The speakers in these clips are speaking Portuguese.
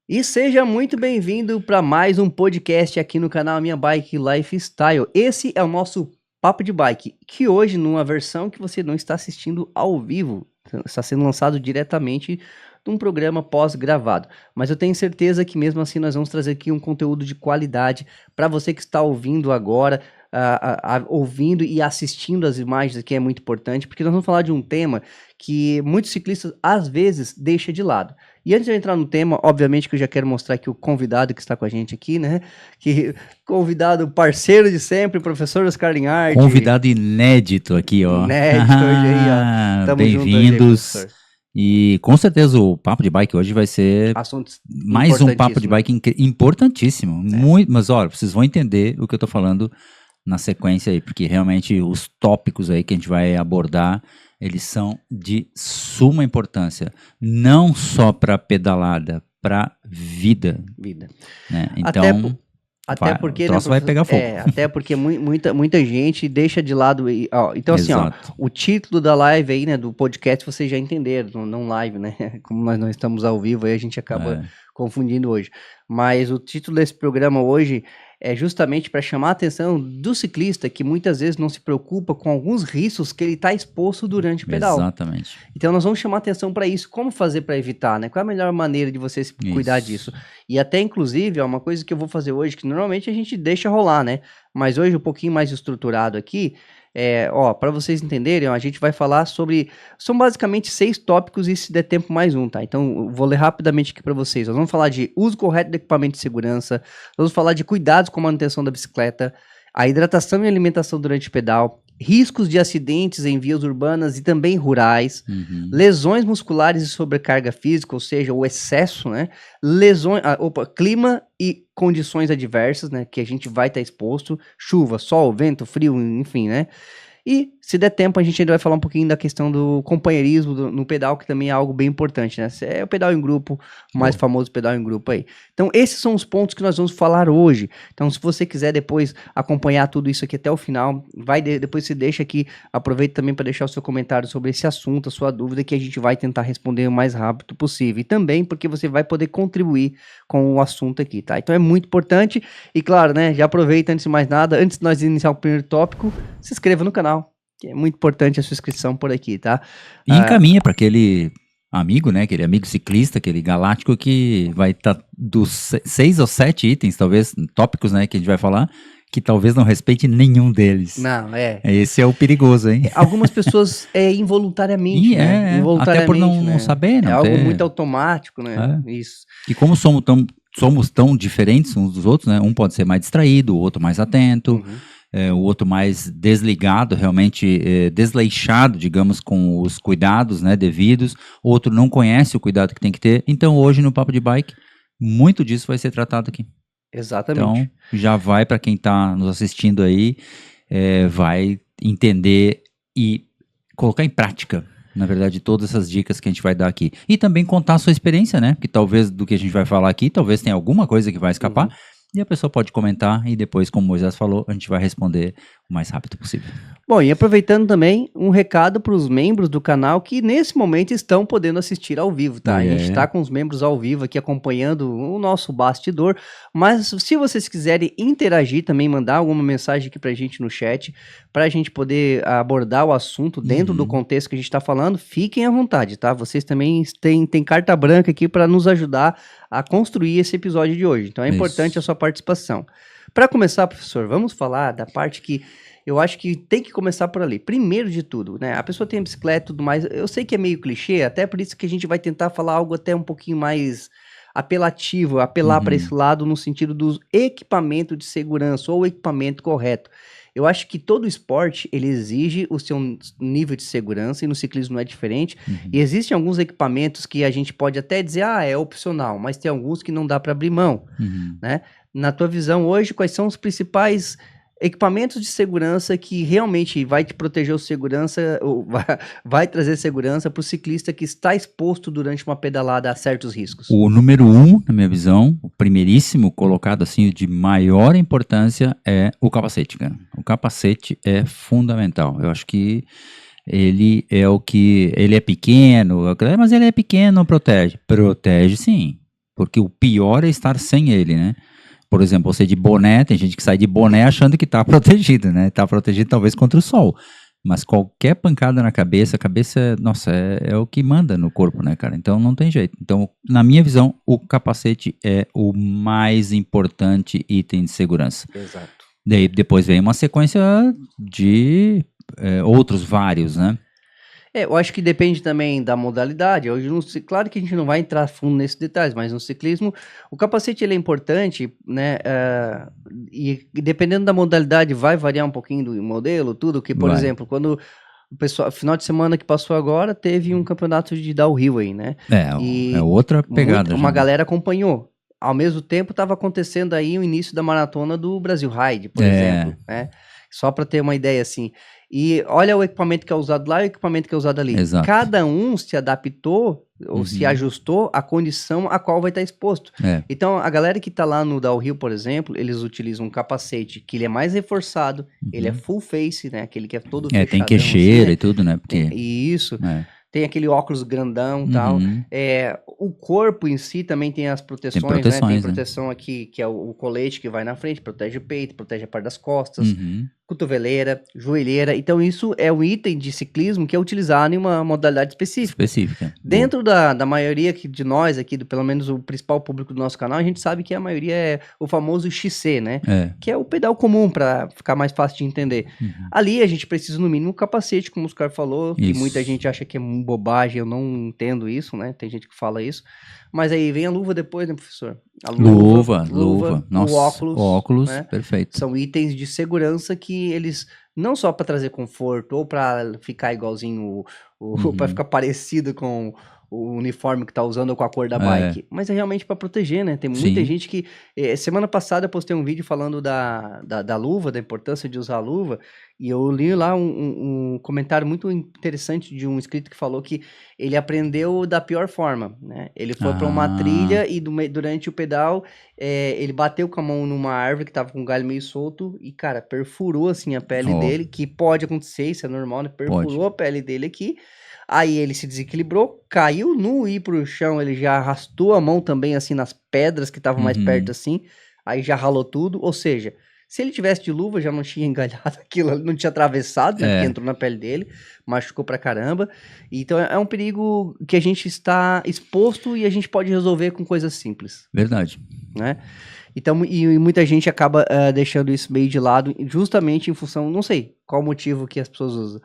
E seja muito bem-vindo para mais um podcast aqui no canal Minha Bike Lifestyle. Esse é o nosso Papo de Bike, que hoje, numa versão que você não está assistindo ao vivo, está sendo lançado diretamente de um programa pós-gravado. Mas eu tenho certeza que mesmo assim nós vamos trazer aqui um conteúdo de qualidade para você que está ouvindo agora, ouvindo e assistindo as imagens, que é muito importante, porque nós vamos falar de um tema que muitos ciclistas às vezes deixam de lado. E antes de eu entrar no tema, obviamente que eu já quero mostrar aqui o convidado que está com a gente aqui, né? Que convidado parceiro de sempre, professor Oscar Linhardi. Convidado inédito aqui, ó. Inédito hoje aí, ó. Tamo junto hoje aí, Bem-vindos. professor. E com certeza o Papo de Bike hoje vai ser Assuntos mais um Papo de Bike importantíssimo. Muito, mas olha, vocês vão entender o que eu tô falando na sequência aí, porque realmente os tópicos aí que a gente vai abordar, eles são de suma importância, não só para pedalada, para vida. Né? Então, até porque, o troço vai pegar fogo. Até porque muita gente deixa de lado. Ó, então, Exato. assim, ó, o título da live aí, né, do podcast, vocês já entenderam, não live, né? Como nós não estamos ao vivo, aí a gente acaba confundindo hoje. Mas o título desse programa hoje é justamente para chamar a atenção do ciclista que muitas vezes não se preocupa com alguns riscos que ele está exposto durante o pedal. Exatamente. Então nós vamos chamar atenção para isso. Como fazer para evitar, né? Qual é a melhor maneira de você cuidar disso? E até, inclusive, é uma coisa que eu vou fazer hoje, que normalmente a gente deixa rolar, né? Mas hoje um pouquinho mais estruturado aqui, para vocês entenderem, ó, a gente vai falar sobre, são basicamente 6 tópicos e se der tempo mais um, tá? Então eu vou ler rapidamente aqui para vocês. Nós vamos falar de uso correto do equipamento de segurança, vamos falar de cuidados com a manutenção da bicicleta, a hidratação e alimentação durante o pedal, riscos de acidentes em vias urbanas e também rurais, lesões musculares e sobrecarga física, ou seja, o excesso, né? Clima e condições adversas, né? Que a gente vai estar exposto, chuva, sol, vento, frio, enfim, né? E, se der tempo, a gente ainda vai falar um pouquinho da questão do companheirismo no pedal, que também é algo bem importante, né? É o pedal em grupo, o mais famoso pedal em grupo aí. Então, esses são os pontos que nós vamos falar hoje. Então, se você quiser depois acompanhar tudo isso aqui até o final, depois você deixa aqui, aproveita também para deixar o seu comentário sobre esse assunto, a sua dúvida, que a gente vai tentar responder o mais rápido possível. E também porque você vai poder contribuir com o assunto aqui, tá? Então, é muito importante. E, claro, né? Já aproveita, antes de mais nada, antes de nós iniciar o primeiro tópico, se inscreva no canal, que é muito importante a sua inscrição por aqui, tá? E encaminha para aquele amigo, né? Aquele amigo ciclista, aquele galáctico que vai estar dos 6 ou 7 itens, talvez, tópicos, né? Que a gente vai falar, que talvez não respeite nenhum deles. Não, Esse é o perigoso, hein? Algumas pessoas involuntariamente, né? Até por não saber, não algo muito automático, né? Isso. E como somos tão diferentes uns dos outros, né? Um pode ser mais distraído, o outro mais atento. O outro mais desligado, realmente desleixado, digamos, com os cuidados, né, devidos. O outro não conhece o cuidado que tem que ter. Então, hoje no Papo de Bike, muito disso vai ser tratado aqui. Exatamente. Então, já vai para quem está nos assistindo aí, vai entender e colocar em prática, na verdade, todas essas dicas que a gente vai dar aqui. E também contar a sua experiência, né? Porque talvez do que a gente vai falar aqui, talvez tenha alguma coisa que vai escapar. E a pessoa pode comentar e depois, como o Moisés falou, a gente vai responder o mais rápido possível. Bom, e aproveitando também, um recado para os membros do canal que nesse momento estão podendo assistir ao vivo, tá? A gente está com os membros ao vivo aqui acompanhando o nosso bastidor, mas se vocês quiserem interagir também, mandar alguma mensagem aqui pra gente no chat, pra gente poder abordar o assunto dentro do contexto que a gente está falando, fiquem à vontade, tá? Vocês também têm carta branca aqui para nos ajudar a construir esse episódio de hoje, então é importante a sua participação. Para começar, professor, vamos falar da parte que eu acho que tem que começar por ali. Primeiro de tudo, né? A pessoa tem a bicicleta e tudo mais. Eu sei que é meio clichê, até por isso que a gente vai tentar falar algo até um pouquinho mais apelativo, apelar para esse lado no sentido do equipamento de segurança ou equipamento correto. Eu acho que todo esporte, ele exige o seu nível de segurança, e no ciclismo não é diferente. E existem alguns equipamentos que a gente pode até dizer, é opcional, mas tem alguns que não dá para abrir mão, né? Na tua visão hoje, quais são os principais equipamentos de segurança que realmente vai te proteger o segurança, ou vai trazer segurança para o ciclista que está exposto durante uma pedalada a certos riscos? O número 1, na minha visão, o primeiríssimo colocado assim de maior importância é o capacete, cara. O capacete é fundamental. Eu acho que ele é o que... Ele é pequeno, mas ele é pequeno, não protege. Protege sim. porque o pior é estar sem ele, né? Por exemplo, você de boné, tem gente que sai de boné achando que tá protegido, né? Tá protegido talvez contra o sol. Mas qualquer pancada na cabeça, a cabeça, nossa, é o que manda no corpo, né, cara? Então não tem jeito. Então, na minha visão, o capacete é o mais importante item de segurança. Exato. Daí depois vem uma sequência de outros vários, né? Eu acho que depende também da modalidade. Hoje, claro que a gente não vai entrar fundo nesses detalhes, mas no ciclismo, o capacete ele é importante, né? E dependendo da modalidade, vai variar um pouquinho do modelo, tudo. Que, por exemplo, quando o pessoal, final de semana que passou agora, teve um campeonato de downhill aí, né? É outra pegada. Uma galera acompanhou. Ao mesmo tempo, estava acontecendo aí o início da maratona do Brasil Ride, por exemplo, né? Só para ter uma ideia assim. E olha o equipamento que é usado lá e o equipamento que é usado ali. Exato. Cada um se adaptou ou se ajustou à condição a qual vai estar exposto. Então, a galera que está lá no downhill, por exemplo, eles utilizam um capacete que ele é mais reforçado, ele é full face, né? Aquele que é todo fechadão. Tem queixeira e tudo, né? Porque... Isso. Tem aquele óculos grandão e tal. O corpo em si também tem as proteções, né? Tem proteção aqui, que é o colete que vai na frente, protege o peito, protege a parte das costas, cotoveleira, joelheira. Então isso é um item de ciclismo que é utilizado em uma modalidade específica. Dentro da maioria de nós aqui, pelo menos o principal público do nosso canal, a gente sabe que a maioria é o famoso XC, né? Que é o pedal comum, para ficar mais fácil de entender. Ali a gente precisa no mínimo um capacete, como o Oscar falou, que muita gente acha que é bobagem, eu não entendo isso, né? Tem gente que fala isso. Mas aí vem a luva depois, né, professor? A luva. Nossa, o óculos, né? Perfeito. São itens de segurança que eles, não só para trazer conforto ou para ficar igualzinho, para ficar parecido com o uniforme que tá usando ou com a cor da bike, mas é realmente para proteger, né? Tem muita gente que... semana passada eu postei um vídeo falando da luva, da importância de usar a luva, e eu li lá um comentário muito interessante de um inscrito que falou que ele aprendeu da pior forma, né? Ele foi para uma trilha e durante o pedal, ele bateu com a mão numa árvore que tava com um galho meio solto e, cara, perfurou assim a pele dele, que pode acontecer, isso é normal, né? Perfurou a pele dele aqui. Aí ele se desequilibrou, caiu no ir pro chão, ele já arrastou a mão também, assim, nas pedras que estavam mais perto, assim, aí já ralou tudo, ou seja, se ele tivesse de luva, já não tinha engalhado aquilo, não tinha atravessado, né, porque entrou na pele dele, machucou pra caramba, então é um perigo que a gente está exposto e a gente pode resolver com coisas simples. Verdade. Né? Então, e muita gente acaba deixando isso meio de lado, justamente em função, não sei qual motivo que as pessoas usam.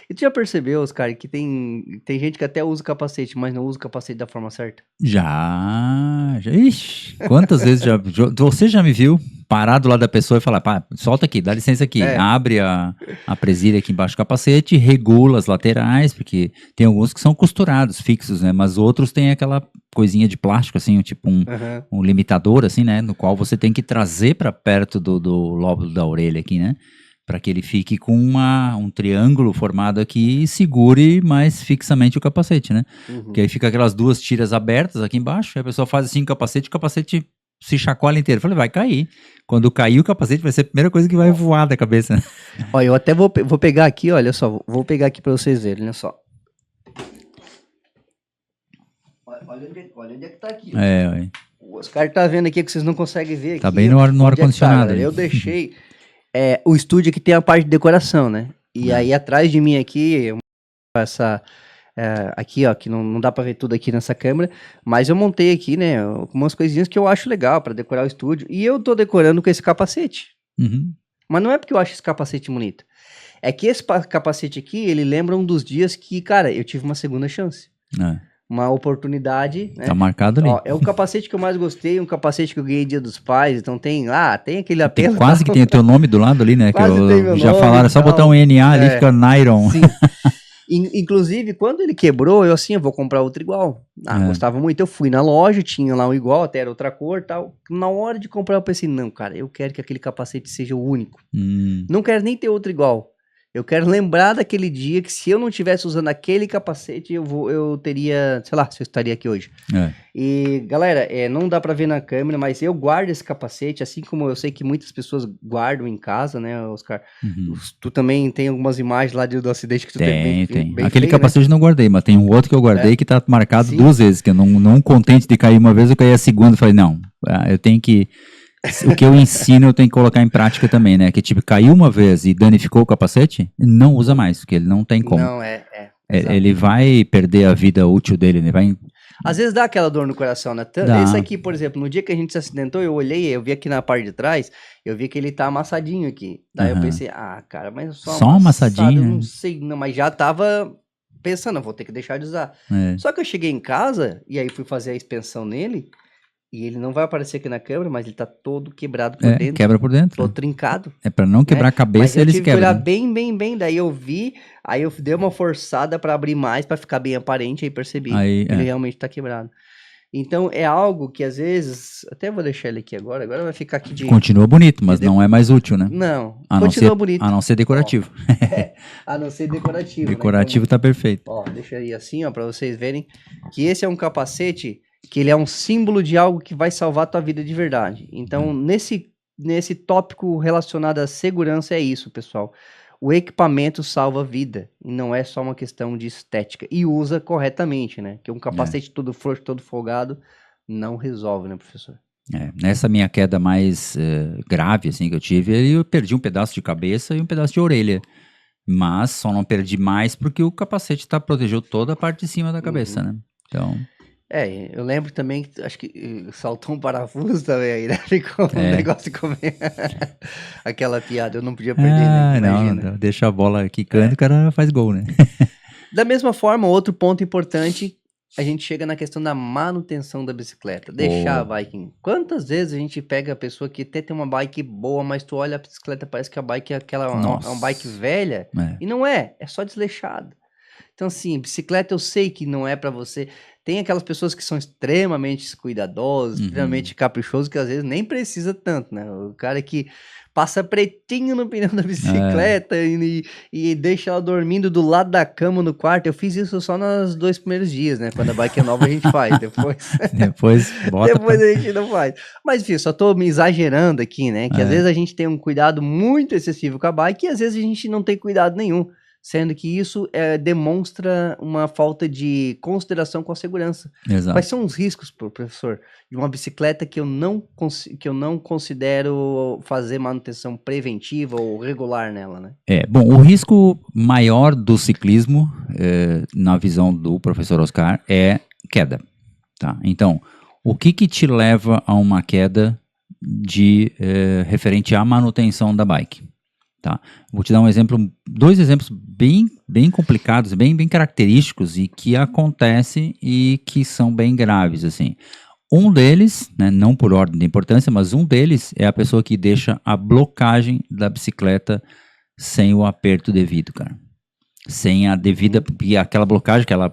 E tu já percebeu, Oscar, que tem gente que até usa capacete, mas não usa o capacete da forma certa? Já. Ixi, quantas vezes você já me viu parar do lado da pessoa e falar, pá, solta aqui, dá licença aqui, abre a presilha aqui embaixo do capacete, regula as laterais, porque tem alguns que são costurados, fixos, né, mas outros tem aquela coisinha de plástico, assim, tipo um limitador, assim, né, no qual você tem que trazer para perto do lóbulo da orelha aqui, né, para que ele fique com um triângulo formado aqui e segure mais fixamente o capacete, né, porque aí fica aquelas duas tiras abertas aqui embaixo, e a pessoa faz assim o capacete se chacoalha inteiro. Eu falei, vai cair. Quando cair o capacete vai ser a primeira coisa que vai voar da cabeça. Olha, eu até vou pegar aqui, olha só, vou pegar aqui para vocês verem, olha só. Olha onde é que tá aqui. O Oscar tá vendo aqui que vocês não conseguem ver. Tá aqui, bem no ar-condicionado. Eu deixei o estúdio aqui tem a parte de decoração, né? E aí atrás de mim aqui, aqui, ó, que não dá pra ver tudo aqui nessa câmera, mas eu montei aqui, né, algumas coisinhas que eu acho legal pra decorar o estúdio, e eu tô decorando com esse capacete. Mas não é porque eu acho esse capacete bonito, é que esse capacete aqui, ele lembra um dos dias que, cara, eu tive uma segunda chance. Uma oportunidade, né? Tá marcado ali. Ó, é o capacete que eu mais gostei, um capacete que eu ganhei Dia dos Pais, então tem aquele apelo. Quase que tem o teu nome do lado ali, né? Quase tem meu já nome, falaram, é só botar um NA ali, fica Nairon. Sim. Inclusive, quando ele quebrou, eu vou comprar outro igual. Gostava muito, eu fui na loja, tinha lá um igual, até era outra cor e tal. Na hora de comprar, eu pensei, não, cara, eu quero que aquele capacete seja o único. Não quero nem ter outro igual. Eu quero lembrar daquele dia que se eu não tivesse usando aquele capacete, eu teria, sei lá, se eu estaria aqui hoje. E, galera, não dá pra ver na câmera, mas eu guardo esse capacete, assim como eu sei que muitas pessoas guardam em casa, né, Oscar? Tu também tem algumas imagens lá do acidente que tu teve Tem. bem Aquele feio, capacete eu não guardei, mas tem um outro que eu guardei que tá marcado Sim. 2 vezes, que eu não contente de cair uma vez, eu caí a segunda, falei, não, eu tenho que... O que eu ensino eu tenho que colocar em prática também, né? Que tipo, caiu uma vez e danificou o capacete, não usa mais, porque ele não tem como. Não, Ele vai perder a vida útil dele, né? Às vezes dá aquela dor no coração, né? Dá. Esse aqui, por exemplo, no dia que a gente se acidentou, eu olhei, eu vi aqui na parte de trás, eu vi que ele tá amassadinho aqui. Daí eu pensei, cara, mas só amassadinho, eu não sei, não, mas já tava pensando, eu vou ter que deixar de usar. Só que eu cheguei em casa, e aí fui fazer a expensão nele, e ele não vai aparecer aqui na câmera, mas ele tá todo quebrado por dentro. Quebra por dentro. Todo trincado. É pra não quebrar a cabeça, ele se quebra. Mas eu tive que olhar bem, daí eu vi, aí eu dei uma forçada pra abrir mais, pra ficar bem aparente, aí percebi que ele realmente tá quebrado. Então é algo que às vezes, até vou deixar ele aqui agora vai ficar aqui de... Continua bonito, mas não é mais útil, né? Não, continua bonito. A não ser decorativo. A não ser decorativo. Decorativo, né? Tá perfeito. Ó, deixa aí assim, ó, pra vocês verem que esse é um capacete que ele é um símbolo de algo que vai salvar a tua vida de verdade. Então, nesse tópico relacionado à segurança é isso, pessoal. O equipamento salva a vida, e não é só uma questão de estética. E usa corretamente, né? Que um capacete todo frouxo, todo folgado, não resolve, né, professor? Nessa minha queda mais grave, assim, que eu tive, eu perdi um pedaço de cabeça e um pedaço de orelha. Mas só não perdi mais porque o capacete protegeu toda a parte de cima da cabeça, né? Então... eu lembro também que acho que saltou um parafuso também aí, né? Ficou um negócio como aquela piada, eu não podia perder, né? Imagina. Não, deixa a bola quicando e o cara faz gol, né? Da mesma forma, outro ponto importante, a gente chega na questão da manutenção da bicicleta, deixar a bike. Quantas vezes a gente pega a pessoa que até tem uma bike boa, mas tu olha a bicicleta, parece que a bike é uma bike velha, e não é só desleixada. Então, assim, bicicleta eu sei que não é pra você. Tem aquelas pessoas que são extremamente cuidadosas, extremamente caprichosas, que às vezes nem precisa tanto, né? O cara que passa pretinho no pneu da bicicleta e deixa ela dormindo do lado da cama no quarto. Eu fiz isso só nos 2 primeiros dias, né? Quando a bike é nova a gente faz, depois a gente não faz. Mas, enfim, só tô me exagerando aqui, né? Que às vezes a gente tem um cuidado muito excessivo com a bike e às vezes a gente não tem cuidado nenhum. Sendo que isso demonstra uma falta de consideração com a segurança. Exato. Quais são os riscos, professor, de uma bicicleta que eu não considero fazer manutenção preventiva ou regular nela, né? Bom, o risco maior do ciclismo, na visão do professor Oscar, é queda. Tá? Então, o que te leva a uma queda referente à manutenção da bike? Tá. Vou te dar dois exemplos bem complicados, bem característicos e que acontecem e que são bem graves, assim. Um deles, né, não por ordem de importância, mas um deles é a pessoa que deixa a blocagem da bicicleta sem o aperto devido, cara. Sem a devida, aquela blocagem, aquela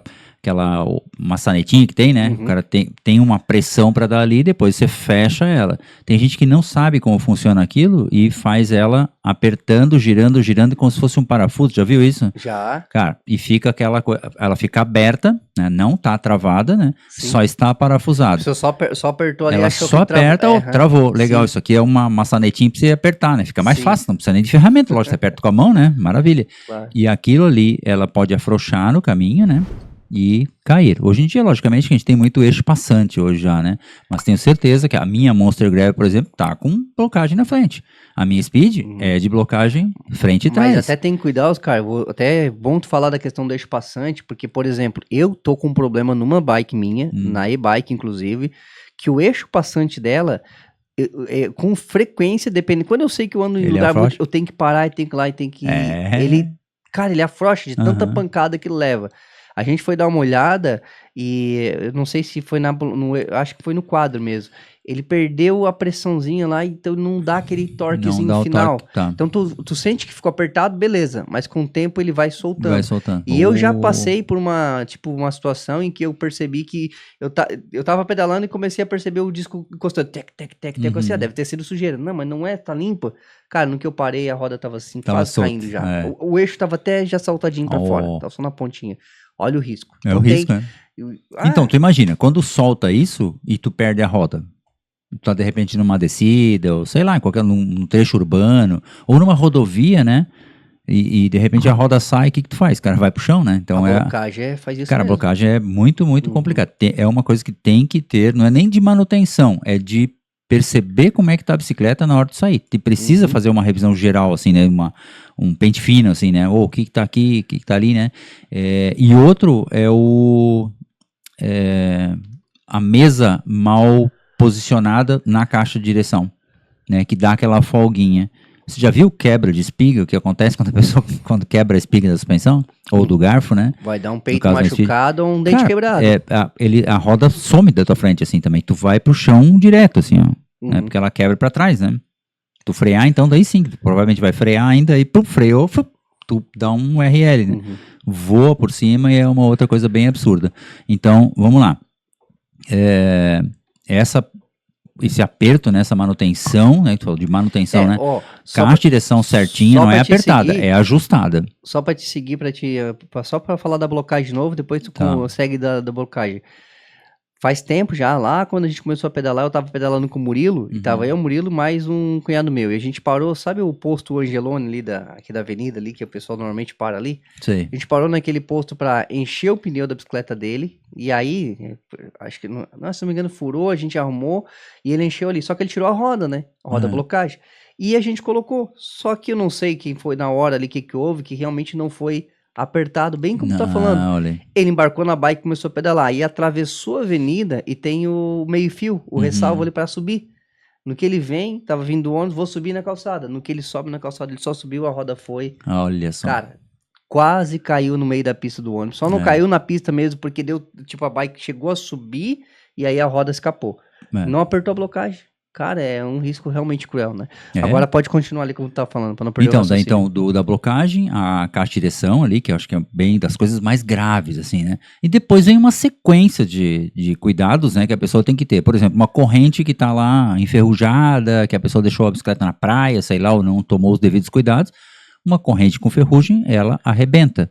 maçanetinha que tem, né? O cara tem uma pressão para dar ali e depois você fecha ela. Tem gente que não sabe como funciona aquilo e faz ela apertando, girando, como se fosse um parafuso. Já viu isso? Já. Cara, e fica aquela coisa, ela fica aberta, né? Não tá travada, né? Sim. Só está parafusada. Você só apertou ali, ela achou só que aperta ou travou. Legal, Sim. Isso aqui é uma maçanetinha pra você apertar, né? Fica mais fácil, não precisa nem de ferramenta, lógico, você aperta com a mão, né? Maravilha. Claro. E aquilo ali, ela pode afrouxar no caminho, né? E cair. Hoje em dia, logicamente, a gente tem muito eixo passante hoje já, né? Mas tenho certeza que a minha Monster Grab, por exemplo, tá com blocagem na frente. A minha Speed é de blocagem frente e trás. Mas até tem que cuidar, Oscar. Até é bom tu falar da questão do eixo passante, porque, por exemplo, eu tô com um problema numa bike minha, na e-bike, inclusive, que o eixo passante dela, com frequência, depende. Quando eu sei que eu ando em lugar muito, eu tenho que parar e tenho que ir lá e tenho que ir. Ele afrouxa de tanta pancada que ele leva. A gente foi dar uma olhada e eu não sei se foi acho que foi no quadro mesmo. ele perdeu a pressãozinha lá, então não dá aquele torquezinho Não dá o final. torque, tá. Então tu sente que ficou apertado, beleza, mas com o tempo ele vai soltando. Vai soltando. E eu já passei por uma situação em que eu percebi que eu tava pedalando e comecei a perceber o disco encostando, tec, eu pensei, deve ter sido sujeira. Não, mas não é, tá limpa. Cara, no que eu parei, a roda tava assim, quase solto, caindo já. O eixo tava até já saltadinho pra fora, tava só na pontinha. Olha o risco. É o risco, né? Então, tu imagina, quando solta isso e tu perde a roda, tu tá de repente numa descida, ou sei lá, num trecho urbano, ou numa rodovia, né? E de repente a roda sai, o que tu faz? Cara, vai pro chão, né? Então a blocagem faz isso Cara, mesmo. A blocagem é muito, muito complicada. É uma coisa que tem que ter, não é nem de manutenção, é de perceber como é que tá a bicicleta na hora de sair. Tu precisa fazer uma revisão geral, assim, né? Um pente fino, assim, né? Ou o que tá aqui, o que tá ali, né? E outro é a mesa mal posicionada na caixa de direção, né? Que dá aquela folguinha. Você já viu quebra de espiga? O que acontece quando a pessoa quebra a espiga da suspensão? Ou do garfo, né? Vai dar um peito machucado ou um dente quebrado. A roda some da tua frente, assim, também. Tu vai pro chão direto, assim, ó. Né? Porque ela quebra pra trás, né? Tu frear, então, daí sim. Tu provavelmente vai frear ainda e freou, tu dá um RL, né? Voa por cima e é uma outra coisa bem absurda. Então, vamos lá. Esse aperto, né, essa manutenção, né, tu falou de manutenção, né, caixa de direção certinha, não é apertada, é ajustada. Só pra te seguir, só pra falar da blocagem de novo, depois tu consegue da blocagem. Faz tempo já, lá quando a gente começou a pedalar, eu tava pedalando com o Murilo, e tava eu, o Murilo, mais um cunhado meu, e a gente parou, sabe o posto Angelone ali, aqui da avenida ali, que o pessoal normalmente para ali? Sim. A gente parou naquele posto pra encher o pneu da bicicleta dele, e aí, acho que, se não me engano, furou, a gente arrumou, e ele encheu ali, só que ele tirou a roda, né, a roda blocagem, e a gente colocou, só que eu não sei quem foi na hora ali, o que houve, que realmente não foi apertado, bem como tá falando. Olha. Ele embarcou na bike e começou a pedalar, e atravessou a avenida, e tem o meio-fio, o ressalvo ali pra subir. No que ele vem, tava vindo o ônibus, vou subir na calçada. No que ele sobe na calçada, ele só subiu, a roda foi. Olha só. Cara, quase caiu no meio da pista do ônibus. Só não caiu na pista mesmo, porque deu, tipo, a bike chegou a subir, e aí a roda escapou. Não apertou a blocagem. Cara, é um risco realmente cruel, né? Agora pode continuar ali como tu tá falando, pra não perder o raciocínio. Então, da blocagem, a caixa de direção ali, que eu acho que é bem das coisas mais graves, assim, né? E depois vem uma sequência de cuidados, né, que a pessoa tem que ter. Por exemplo, uma corrente que tá lá enferrujada, que a pessoa deixou a bicicleta na praia, sei lá, ou não tomou os devidos cuidados. Uma corrente com ferrugem, ela arrebenta.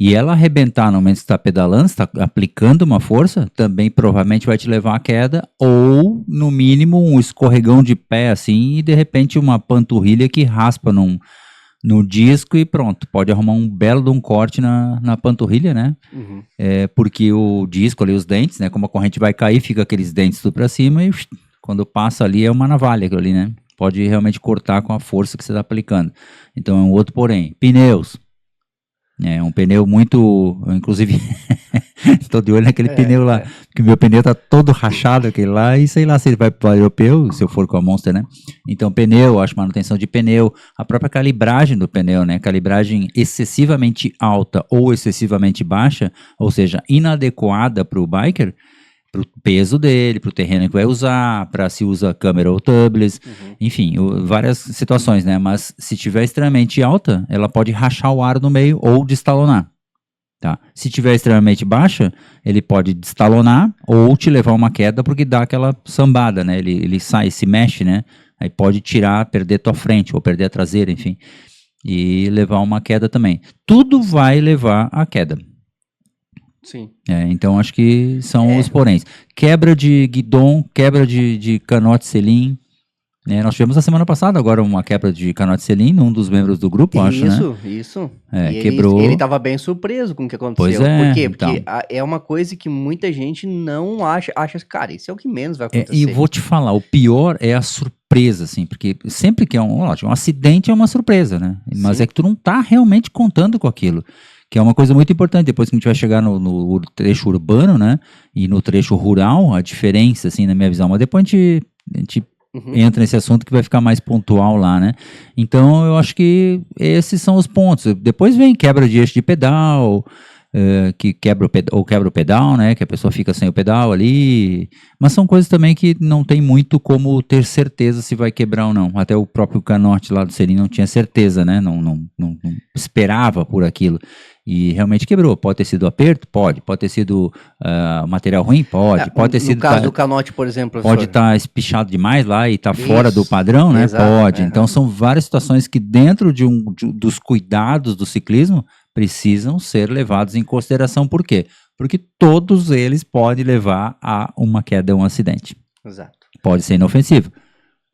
E ela arrebentar no momento que você está pedalando, está aplicando uma força, também provavelmente vai te levar à queda, ou, no mínimo, um escorregão de pé, assim, e de repente uma panturrilha que raspa no disco e pronto, pode arrumar um belo de um corte na panturrilha, né? Porque o disco ali, os dentes, né? Como a corrente vai cair, fica aqueles dentes tudo para cima e quando passa ali é uma navalha aquilo ali, né? Pode realmente cortar com a força que você está aplicando. Então é um outro porém. Pneus. É um pneu muito, inclusive, estou de olho naquele pneu lá, porque o meu pneu tá todo rachado aquele lá, e sei lá se ele vai para o europeu, se eu for com a Monster, né? Então pneu, acho manutenção de pneu, a própria calibragem do pneu, né? Calibragem excessivamente alta ou excessivamente baixa, ou seja, inadequada para o biker, pro peso dele, pro terreno que vai usar, para se usa câmera ou tubeless, enfim, várias situações, né? Mas se tiver extremamente alta, ela pode rachar o aro no meio ou destalonar, tá? Se tiver extremamente baixa, ele pode destalonar ou te levar a uma queda porque dá aquela sambada, né? Ele sai, se mexe, né? Aí pode tirar, perder tua frente ou perder a traseira, enfim, e levar uma queda também. Tudo vai levar à queda. Sim. Então acho que são os poréns. Quebra de guidon, quebra de canote selim. Nós tivemos a semana passada agora uma quebra de canote selim num dos membros do grupo, acho, né? Isso. Quebrou. Ele estava bem surpreso com o que aconteceu. Pois Por quê? então. Porque é uma coisa que muita gente não acha, cara, isso é o que menos vai acontecer. E vou te falar, o pior é a surpresa, assim, porque sempre que é um acidente é uma surpresa, né? Mas Sim. é que tu não tá realmente contando com aquilo. Que é uma coisa muito importante, depois que a gente vai chegar no trecho urbano, né, e no trecho rural, a diferença, assim, na minha visão, mas depois a gente entra nesse assunto que vai ficar mais pontual lá, né, então eu acho que esses são os pontos. Depois vem quebra de eixo de pedal, que quebra o pedal, né? Que a pessoa fica sem o pedal ali. Mas são coisas também que não tem muito como ter certeza se vai quebrar ou não. Até o próprio Canote lá do Serim não tinha certeza, né? Não esperava por aquilo. E realmente quebrou. Pode ter sido aperto? Pode. Pode ter sido material ruim? Pode. Pode ter sido... No caso do Canote, por exemplo, pode estar espichado demais lá e estar fora do padrão, né? Exato, pode. Então são várias situações que dentro dos cuidados do ciclismo precisam ser levados em consideração. Por quê? Porque todos eles podem levar a uma queda ou um acidente. Exato. Pode ser inofensivo.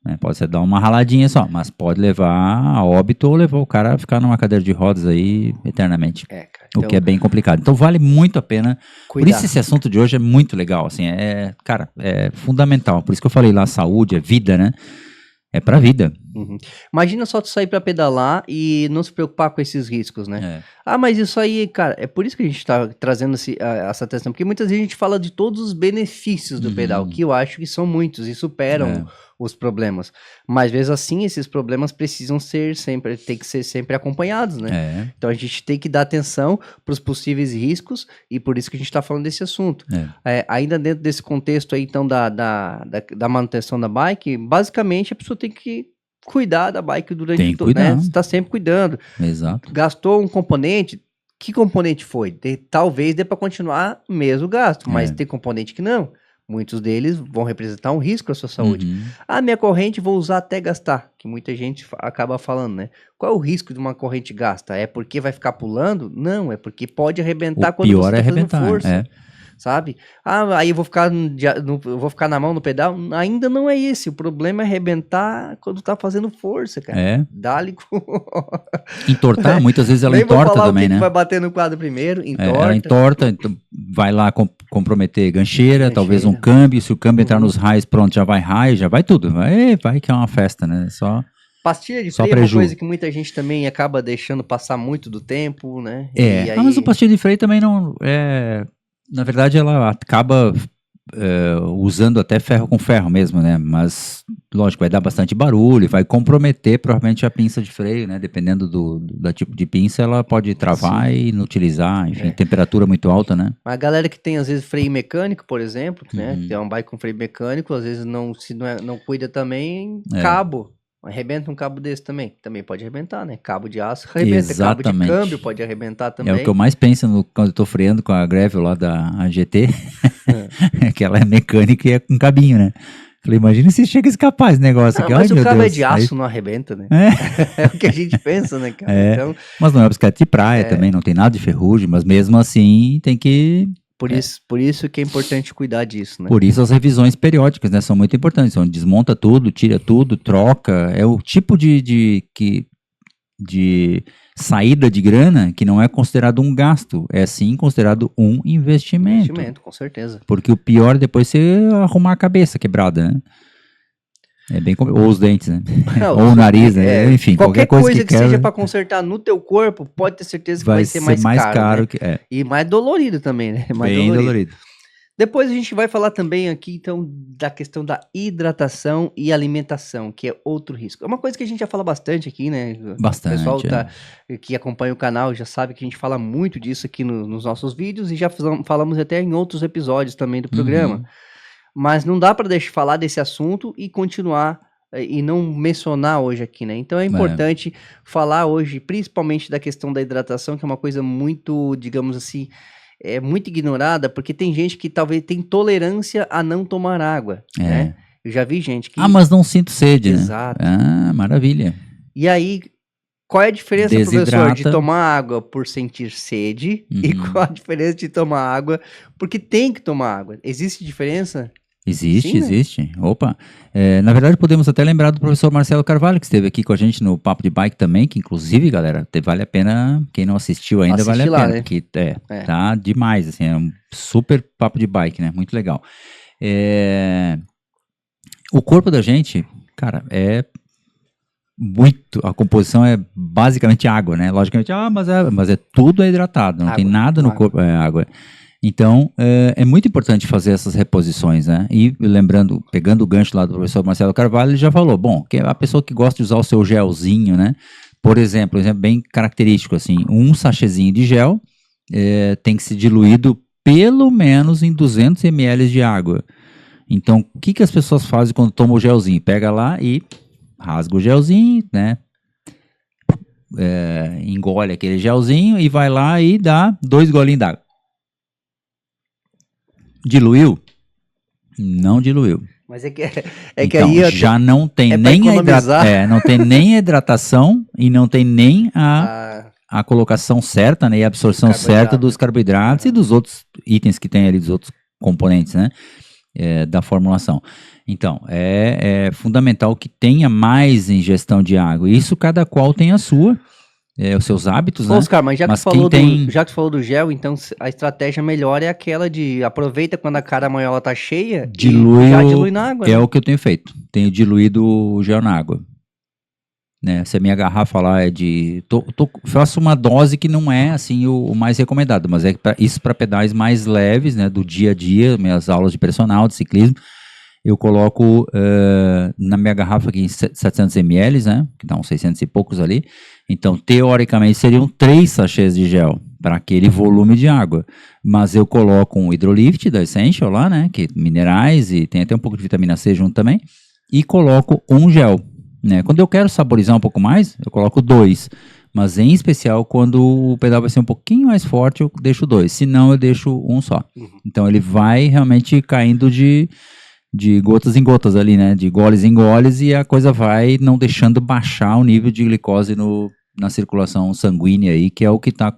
Né? Pode ser dar uma raladinha só, mas pode levar a óbito ou levar o cara a ficar numa cadeira de rodas aí eternamente. Cara, então, o que é bem complicado. Então vale muito a pena. Cuidar. Por isso esse assunto de hoje é muito legal, assim, cara, é fundamental. Por isso que eu falei lá, saúde, é vida, né? É pra vida. Uhum. Imagina só tu sair pra pedalar e não se preocupar com esses riscos, né? Mas isso aí, cara, é por isso que a gente tá trazendo essa atenção, porque muitas vezes a gente fala de todos os benefícios do pedal, que eu acho que são muitos e superam os problemas. Mas, vezes assim, esses problemas precisam tem que ser sempre acompanhados, né? Então a gente tem que dar atenção pros possíveis riscos e por isso que a gente tá falando desse assunto. Ainda dentro desse contexto aí, então, da manutenção da bike, basicamente a pessoa tem que cuidar da bike durante tudo, né? Você tá sempre cuidando. Exato. Gastou um componente, que componente foi? Talvez dê para continuar mesmo o gasto, mas tem componente que não. Muitos deles vão representar um risco à sua saúde. Minha corrente vou usar até gastar, que muita gente acaba falando, né? Qual é o risco de uma corrente gasta? É porque vai ficar pulando? Não, é porque pode arrebentar quando você tá fazendo força. Sabe? Aí eu vou ficar na mão no pedal. Ainda não é esse. O problema é arrebentar quando tá fazendo força, cara. Dá-lhe com... Entortar, muitas vezes ela entorta também, né? Vai bater no quadro primeiro, entorta. Ela entorta, então vai lá comprometer gancheira, talvez um câmbio. Se o câmbio entrar nos raios, pronto, já vai raio, já vai tudo. Vai que é uma festa, né? Pastilha de freio é uma coisa que muita gente também acaba deixando passar muito do tempo, né? Mas o pastilha de freio também não é... Na verdade, ela acaba usando até ferro com ferro mesmo, né? Mas, lógico, vai dar bastante barulho, vai comprometer provavelmente a pinça de freio, né? Dependendo do tipo de pinça, ela pode travar e inutilizar, enfim, temperatura muito alta, né? A galera que tem, às vezes, freio mecânico, por exemplo, né? Tem uma bike com freio mecânico, às vezes não cuida também, cabo. Arrebenta um cabo desse também pode arrebentar, né? Cabo de aço arrebenta, exatamente. Cabo de câmbio pode arrebentar também. É o que eu mais penso quando eu tô freando com a Gravel lá da GT, que ela é mecânica e é com cabinho, né? Falei, imagina se chega a escapar esse negócio aqui. Mas o cabo é de aço, não arrebenta, né? É o que a gente pensa, né, cara? Então, mas não é bicicleta de praia também, não tem nada de ferrugem, mas mesmo assim tem que... Por isso que é importante cuidar disso, né? Por isso as revisões periódicas, né, são muito importantes. Então, desmonta tudo, tira tudo, troca. É o tipo de saída de grana que não é considerado um gasto, é sim considerado um investimento. Investimento, com certeza. Porque o pior é depois você arrumar a cabeça quebrada, né? É bem ou os dentes, né? Ou o nariz, né? Enfim, qualquer coisa que seja para consertar no teu corpo, pode ter certeza que vai ser mais caro, né? E mais dolorido também, né? Bem dolorido. Depois a gente vai falar também aqui, então, da questão da hidratação e alimentação, que é outro risco. É uma coisa que a gente já fala bastante aqui, né? Bastante. O pessoal que acompanha o canal já sabe que a gente fala muito disso aqui nos nossos vídeos e já falamos até em outros episódios também do programa. Mas não dá para deixar de falar desse assunto e continuar e não mencionar hoje aqui, né? Então é importante falar hoje, principalmente da questão da hidratação, que é uma coisa muito, digamos assim, muito ignorada, porque tem gente que talvez tem tolerância a não tomar água, né? Eu já vi gente que... mas não sinto sede, Exato. né? Maravilha. E aí, qual é a diferença, professor, de tomar água por sentir sede e qual a diferença de tomar água porque tem que tomar água? Existe diferença? Existe, existe. Opa. Na verdade, podemos até lembrar do professor Marcelo Carvalho, que esteve aqui com a gente no Papo de Bike também, que inclusive, galera, vale a pena, quem não assistiu ainda, vale a pena, né? Porque tá demais, assim, é um super Papo de Bike, né? Muito legal. O corpo da gente, cara, a composição é basicamente água, né? Logicamente, mas tudo hidratado, não tem nada no corpo, água. Então, é muito importante fazer essas reposições, né? E lembrando, pegando o gancho lá do professor Marcelo Carvalho, ele já falou, que a pessoa que gosta de usar o seu gelzinho, né? Por exemplo, bem característico, assim, um sachêzinho de gel, tem que ser diluído pelo menos em 200 ml de água. Então, o que as pessoas fazem quando tomam o gelzinho? Pega lá e rasga o gelzinho, né? Engole aquele gelzinho e vai lá e dá 2 golinhos d'água. Diluiu? Não diluiu. Mas é que então, aí já não tem nem não tem nem a hidratação e não tem nem a colocação certa, né, e a absorção certa dos carboidratos e dos outros itens que tem ali, dos outros componentes, né, da formulação. Então, é fundamental que tenha mais ingestão de água. Isso cada qual tem a sua, os seus hábitos, né? Oscar, mas já que tu falou do gel, então a estratégia melhor é aquela de aproveita quando a caramanhola tá cheia e já dilui na água. É o que eu tenho feito. Tenho diluído o gel na água. Né? Se a minha garrafa lá é de... faço uma dose que não é assim o mais recomendado, mas é isso para pedais mais leves, né? Do dia a dia, minhas aulas de personal, de ciclismo, eu coloco na minha garrafa aqui 700 ml, né? Que dá uns 600 e poucos ali. Então, teoricamente, seriam 3 sachês de gel para aquele volume de água. Mas eu coloco um hidrolift da Essential lá, né? Que minerais e tem até um pouco de vitamina C junto também. E coloco um gel, né? Quando eu quero saborizar um pouco mais, eu coloco 2. Mas em especial, quando o pedal vai ser um pouquinho mais forte, eu deixo 2. Se não, eu deixo um só. Então, ele vai realmente caindo de gotas em gotas ali, né? De goles em goles, e a coisa vai não deixando baixar o nível de glicose na circulação sanguínea aí, que é o que está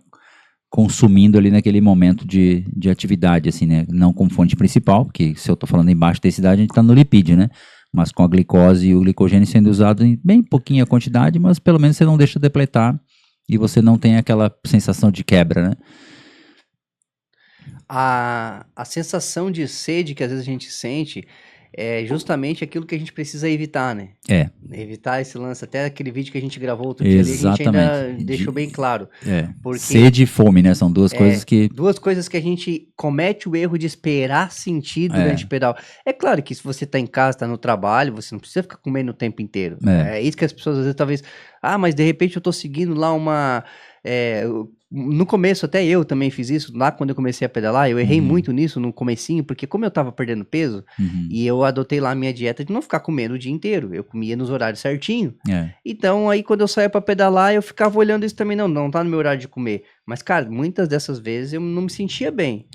consumindo ali naquele momento de atividade, assim, né? Não como fonte principal, porque se eu estou falando em baixa densidade, a gente está no lipídio, né? Mas com a glicose e o glicogênio sendo usado em bem pouquinha quantidade, mas pelo menos você não deixa depletar e você não tem aquela sensação de quebra, né? A sensação de sede que às vezes a gente sente é justamente aquilo que a gente precisa evitar, né? Evitar esse lance. Até aquele vídeo que a gente gravou outro dia ali, a gente ainda deixou bem claro. Porque sede e fome, né? São duas coisas que... Duas coisas que a gente comete o erro de esperar sentir durante o pedal. É claro que se você tá em casa, tá no trabalho, você não precisa ficar comendo o tempo inteiro. É isso que as pessoas às vezes talvez... mas de repente eu tô seguindo lá uma... No começo, até eu também fiz isso, lá quando eu comecei a pedalar, eu errei muito nisso no comecinho, porque como eu tava perdendo peso, e eu adotei lá a minha dieta de não ficar comendo o dia inteiro, eu comia nos horários certinho. Então aí quando eu saía pra pedalar, eu ficava olhando isso também, não tá no meu horário de comer. Mas cara, muitas dessas vezes eu não me sentia bem.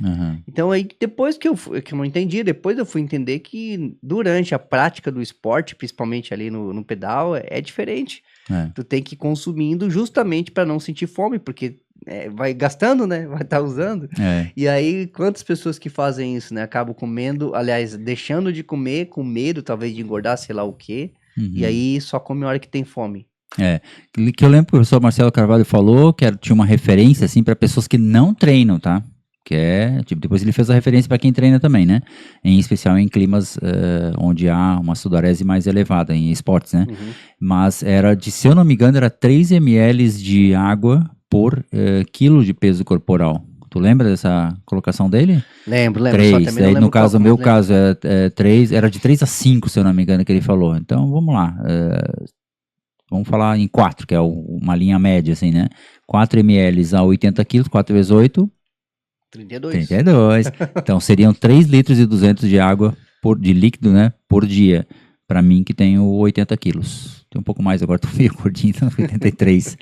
Então aí depois que eu não entendi, depois eu fui entender que durante a prática do esporte, principalmente ali no pedal, é diferente. Tu tem que ir consumindo justamente para não sentir fome, porque vai gastando, né? Vai estar usando. E aí, quantas pessoas que fazem isso, né? Acabam comendo, aliás, deixando de comer com medo, talvez, de engordar, sei lá o quê. E aí, só come a hora que tem fome. Que eu lembro que o professor Marcelo Carvalho falou que tinha uma referência, assim, para pessoas que não treinam, tá? Que depois ele fez a referência para quem treina também, né? Em especial em climas onde há uma sudorese mais elevada, em esportes, né? Mas se eu não me engano, era 3 ml de água por quilo de peso corporal. Tu lembra dessa colocação dele? Lembro. 3, daí no caso, no meu caso, 3, era de 3 a 5, se eu não me engano, que ele falou. Então, vamos lá. Vamos falar em 4, que é uma linha média, assim, né? 4 ml a 80 quilos, 4 vezes 8... 32. Então, seriam 3 litros e 200 de água de líquido, né, por dia. Para mim, que tenho 80 quilos. Tem um pouco mais agora, tô meio gordinho, então 83.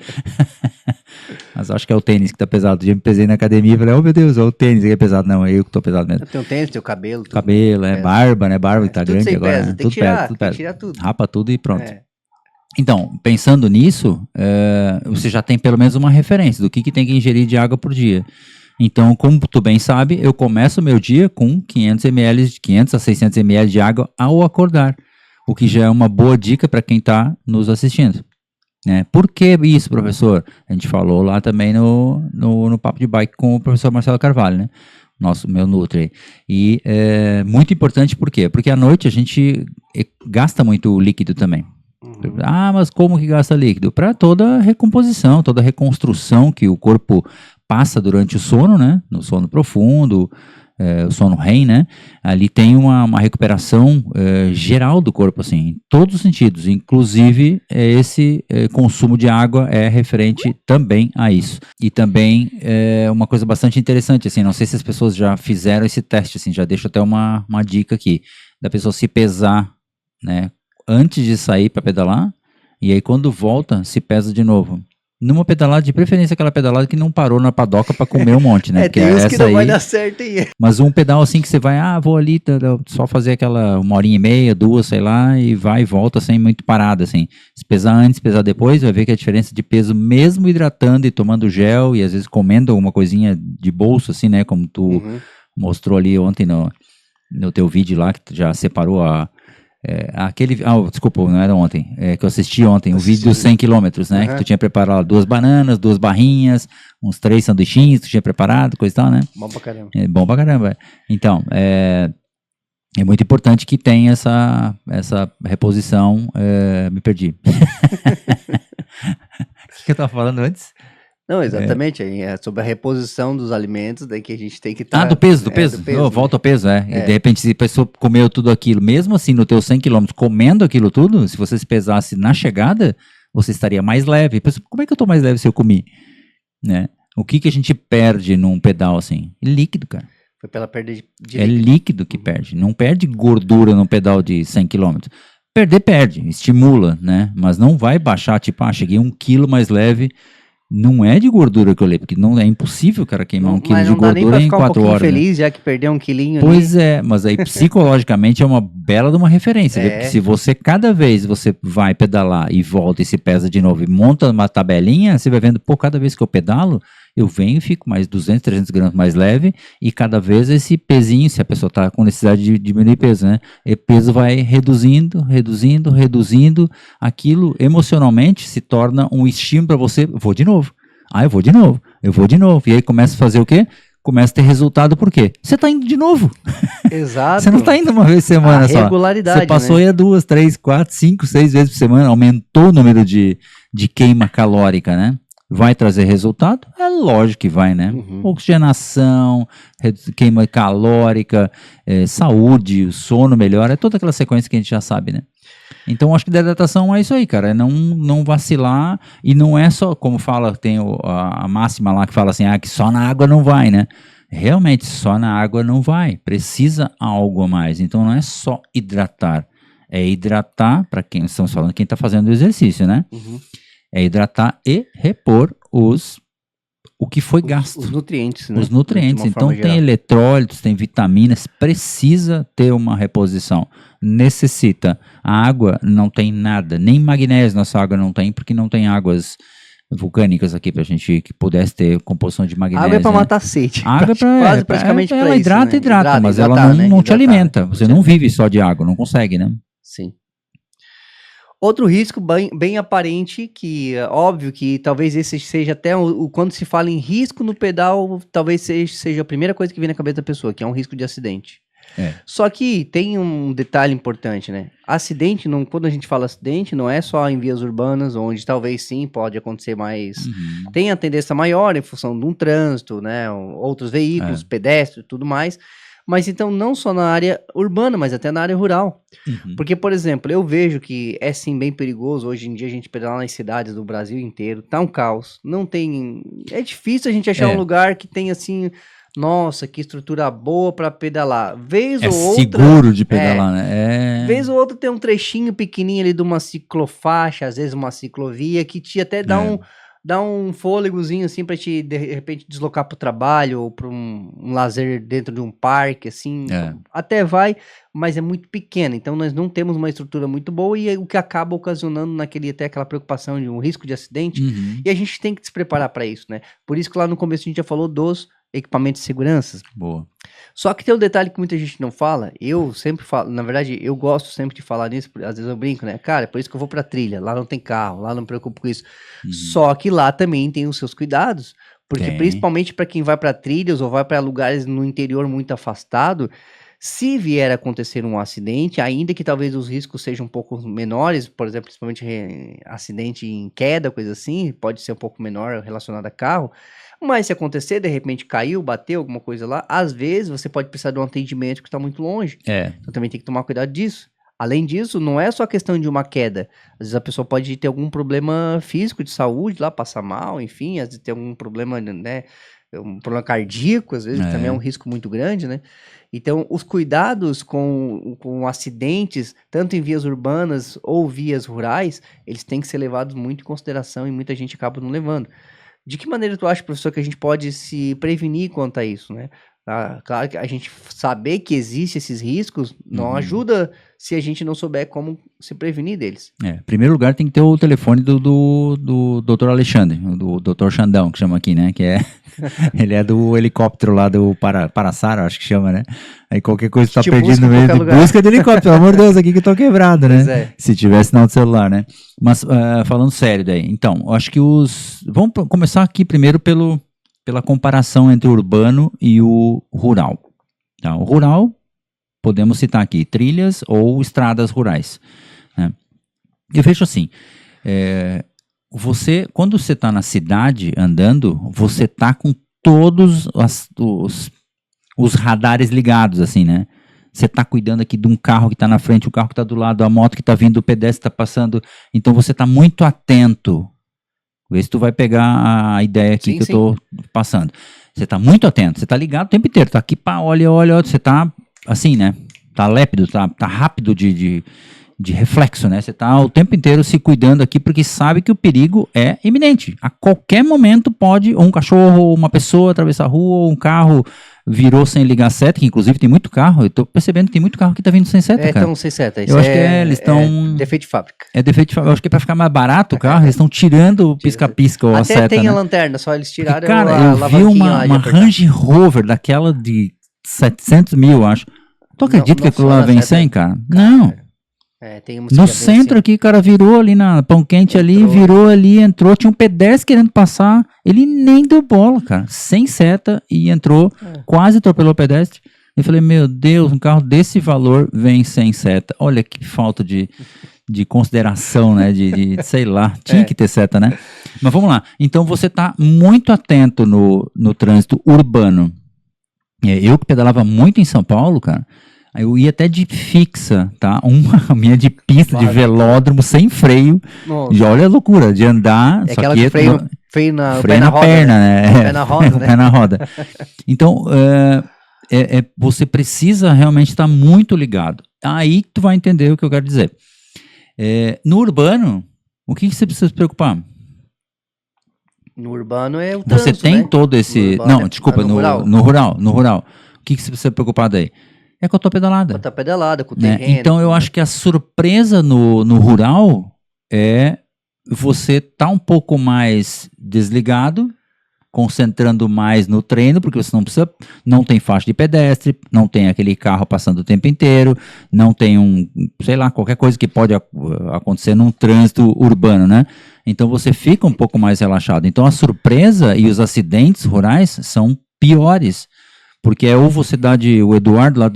Mas acho que é o tênis que tá pesado. Eu me pesei na academia e falei, oh meu Deus, é o tênis que é pesado. Não, é eu que tô pesado mesmo. Tem o tênis, tem o cabelo. Cabelo, barba, né? Barba que tá tudo grande agora. Pesa. Tem que tirar tudo. Rapa tudo e pronto. Então, pensando nisso, você já tem pelo menos uma referência do que tem que ingerir de água por dia. Então, como tu bem sabe, eu começo o meu dia com 500 a 600 ml de água ao acordar, o que já é uma boa dica para quem está nos assistindo. Né? Por que isso, professor? A gente falou lá também no Papo de Bike com o professor Marcelo Carvalho, né? Meu Nutri. E é muito importante por quê? Porque à noite a gente gasta muito líquido também. Mas como que gasta líquido? Para toda a recomposição, toda a reconstrução que o corpo passa durante o sono, né? No sono profundo, o sono REM, né? Ali tem uma recuperação geral do corpo, assim, em todos os sentidos. Inclusive, esse consumo de água é referente também a isso. E também uma coisa bastante interessante, assim, não sei se as pessoas já fizeram esse teste, assim, já deixo até uma dica aqui, da pessoa se pesar, né, antes de sair para pedalar, e aí quando volta, se pesa de novo. Numa pedalada, de preferência aquela pedalada que não parou na padoca pra comer um monte, né? Tem uns que não vai dar certo aí. Mas um pedal assim que você vai, vou ali, só fazer aquela 1h30, 2, sei lá, e vai e volta sem muito parada, assim. Se pesar antes, pesar depois, vai ver que a diferença de peso, mesmo hidratando e tomando gel, e às vezes comendo alguma coisinha de bolso, assim, né? Como tu mostrou ali ontem no teu vídeo lá, que tu já separou desculpa, não era ontem, que eu assisti ontem, o vídeo dos 100 km, né, que tu tinha preparado 2 bananas, 2 barrinhas, uns 3 sanduichinhos, tu tinha preparado, coisa e tal, né? Bom pra caramba. Bom pra caramba. Então, é muito importante que tenha essa reposição, me perdi. O que eu tava falando antes? Não, exatamente, é sobre a reposição dos alimentos, daí que a gente tem que estar... do peso. Volta ao peso, E de repente, se a pessoa comeu tudo aquilo, mesmo assim, no teu 100 km, comendo aquilo tudo, se você se pesasse na chegada, você estaria mais leve. Como é que eu tô mais leve se eu comi? Né? O que a gente perde num pedal assim? Líquido, cara. Foi pela perda de líquido. É líquido que perde. Não perde gordura num pedal de 100 km. Perde, estimula, né? Mas não vai baixar, tipo, cheguei 1 quilo mais leve. Não é de gordura que eu leio, porque não é impossível, cara, queimar 1 quilo de gordura em 4 horas. Feliz, já que perdeu 1 quilinho. Pois é, mas aí psicologicamente é uma bela de uma referência, porque se você, cada vez você vai pedalar e volta e se pesa de novo e monta uma tabelinha, você vai vendo, cada vez que eu pedalo, eu venho e fico mais 200, 300 gramas mais leve, e cada vez esse pezinho, se a pessoa está com necessidade de diminuir peso, né? E peso vai reduzindo, aquilo emocionalmente se torna um estímulo para você, vou de novo. Eu vou de novo. E aí começa a fazer o quê? Começa a ter resultado, por quê? Você está indo de novo. Exato. Você não está indo uma vez por semana só. Regularidade, você passou aí 2, 3, 4, 5, 6 vezes por semana, aumentou o número de queima calórica, né? Vai trazer resultado? É lógico que vai, né? Oxigenação, queima calórica, saúde, o sono melhora, é toda aquela sequência que a gente já sabe, né? Então, acho que da hidratação é isso aí, cara, é não vacilar, e não é só, como fala, tem a máxima lá que fala assim, que só na água não vai, né? Realmente, só na água não vai, precisa algo a mais, então não é só hidratar, é hidratar, para quem estamos falando, quem está fazendo o exercício, né? É hidratar e repor o que foi gasto. Os nutrientes, né? Os nutrientes. Então tem eletrólitos, tem vitaminas, precisa ter uma reposição. Necessita. A água não tem nada, nem magnésio nossa água não tem, porque não tem águas vulcânicas aqui pra gente que pudesse ter composição de magnésio. Água é pra matar sede. Água é praticamente pra ela isso, hidrata, né? Mas ela não te alimenta. Você não vive só de água, não consegue, né? Sim. Outro risco bem aparente, que óbvio que talvez esse seja até quando se fala em risco no pedal, talvez seja a primeira coisa que vem na cabeça da pessoa, que é um risco de acidente. Só que tem um detalhe importante, né? Acidente, quando a gente fala acidente, não é só em vias urbanas, onde talvez sim pode acontecer mais. Tem a tendência maior em função de um trânsito, né? Outros veículos, pedestres e tudo mais. Mas então não só na área urbana, mas até na área rural. Porque, por exemplo, eu vejo que é sim bem perigoso hoje em dia a gente pedalar nas cidades do Brasil inteiro, tá um caos, não tem... É difícil a gente achar um lugar que tem assim, nossa, que estrutura boa pra pedalar. Vez ou outra... seguro de pedalar, né? Vez ou outra tem um trechinho pequenininho ali de uma ciclofaixa, às vezes uma ciclovia, que te até dá um fôlegozinho assim pra te, de repente, deslocar pro trabalho ou pra um lazer dentro de um parque, assim, até vai, mas é muito pequeno, então nós não temos uma estrutura muito boa e é o que acaba ocasionando até aquela preocupação de um risco de acidente, e a gente tem que se preparar para isso, né? Por isso que lá no começo a gente já falou dos equipamentos de segurança. Boa. Só que tem um detalhe que muita gente não fala, eu sempre falo, na verdade, eu gosto sempre de falar nisso, às vezes eu brinco, né? Cara, por isso que eu vou pra trilha, lá não tem carro, lá não me preocupo com isso. Só que lá também tem os seus cuidados, porque principalmente para quem vai pra trilhas ou vai para lugares no interior muito afastado, Se vier a acontecer um acidente, ainda que talvez os riscos sejam um pouco menores, por exemplo, principalmente acidente em queda, coisa assim, pode ser um pouco menor relacionado a carro, mas se acontecer, de repente caiu, bateu, alguma coisa lá, às vezes você pode precisar de um atendimento que está muito longe. Então também tem que tomar cuidado disso. Além disso, não é só questão de uma queda. Às vezes a pessoa pode ter algum problema físico de saúde lá, passar mal, enfim, às vezes ter algum problema, né, um problema cardíaco, às vezes também é um risco muito grande, né? Então, os cuidados com acidentes, tanto em vias urbanas ou vias rurais, eles têm que ser levados muito em consideração e muita gente acaba não levando. De que maneira tu acha, professor, que a gente pode se prevenir quanto a isso, né? Claro que a gente saber que existem esses riscos não ajuda se a gente não souber como se prevenir deles. Em primeiro lugar, tem que ter o telefone do Dr. Alexandre, do Dr. Xandão, que chama aqui, né? Que é, ele é do helicóptero lá do Paraçara, acho que chama, né? Aí qualquer coisa que tá perdido no meio de busca do helicóptero, pelo amor de Deus, aqui que eu tô quebrado, né? Se tiver sinal de celular, né? Mas falando sério daí, então, eu acho que vamos começar aqui primeiro pela comparação entre o urbano e o rural. Tá? O rural, podemos citar aqui, trilhas ou estradas rurais. Né? Eu vejo assim, quando você está na cidade andando, você está com todos os radares ligados, assim, né? Você está cuidando aqui de um carro que está na frente, o carro que está do lado, a moto que está vindo, o pedestre está passando. Então você está muito atento. Vê se tu vai pegar a ideia aqui que eu tô passando. Você tá muito atento, você tá ligado o tempo inteiro, tá aqui, pá, olha, você tá assim, né? Tá lépido, tá rápido de reflexo, né? Você tá o tempo inteiro se cuidando aqui porque sabe que o perigo é iminente. A qualquer momento pode um cachorro, ou uma pessoa atravessar a rua, ou um carro virou sem ligar a seta, que inclusive tem muito carro, eu tô percebendo que tem muito carro que tá vindo sem seta, cara. Então sem seta. Eu acho que eles estão... defeito de fábrica. É defeito de fábrica. Eu acho que é pra ficar mais barato o carro, eles estão tirando o pisca-pisca ou a seta, até tem né? a lanterna, só eles tiraram cara, eu vi uma Range Rover daquela de 700 mil, acho. Tu acredita que aquilo lá vem sem, cara? Não. No centro aqui, o cara virou ali na Pão Quente ali, virou ali, entrou, tinha um pedestre querendo passar, ele nem deu bola, cara, sem seta e entrou, quase atropelou o pedestre. Eu falei, meu Deus, um carro desse valor vem sem seta. Olha que falta de consideração, né, de sei lá, tinha que ter seta, né? Mas vamos lá, então você tá muito atento no trânsito urbano. Eu que pedalava muito em São Paulo, cara, eu ia até de fixa, tá? A minha de pista, de velódromo, sem freio. Já olha a loucura, de andar. É aquela que freio na perna, né? Pé na roda, né? Pé na roda. Então, você precisa realmente estar muito ligado. Aí tu vai entender o que eu quero dizer. No urbano, o que você precisa se preocupar? No urbano é o trânsito, você tem todo esse... Não, desculpa, no rural. O que você precisa se preocupar daí? É com a tua pedalada. Com a tua pedalada, com o terreno. Então eu acho que a surpresa no rural é você tá um pouco mais desligado, concentrando mais no treino, porque você não tem faixa de pedestre, não tem aquele carro passando o tempo inteiro, não tem sei lá, qualquer coisa que pode acontecer num trânsito urbano, né? Então você fica um pouco mais relaxado. Então a surpresa e os acidentes rurais são piores. Porque ou você dá o Eduardo lá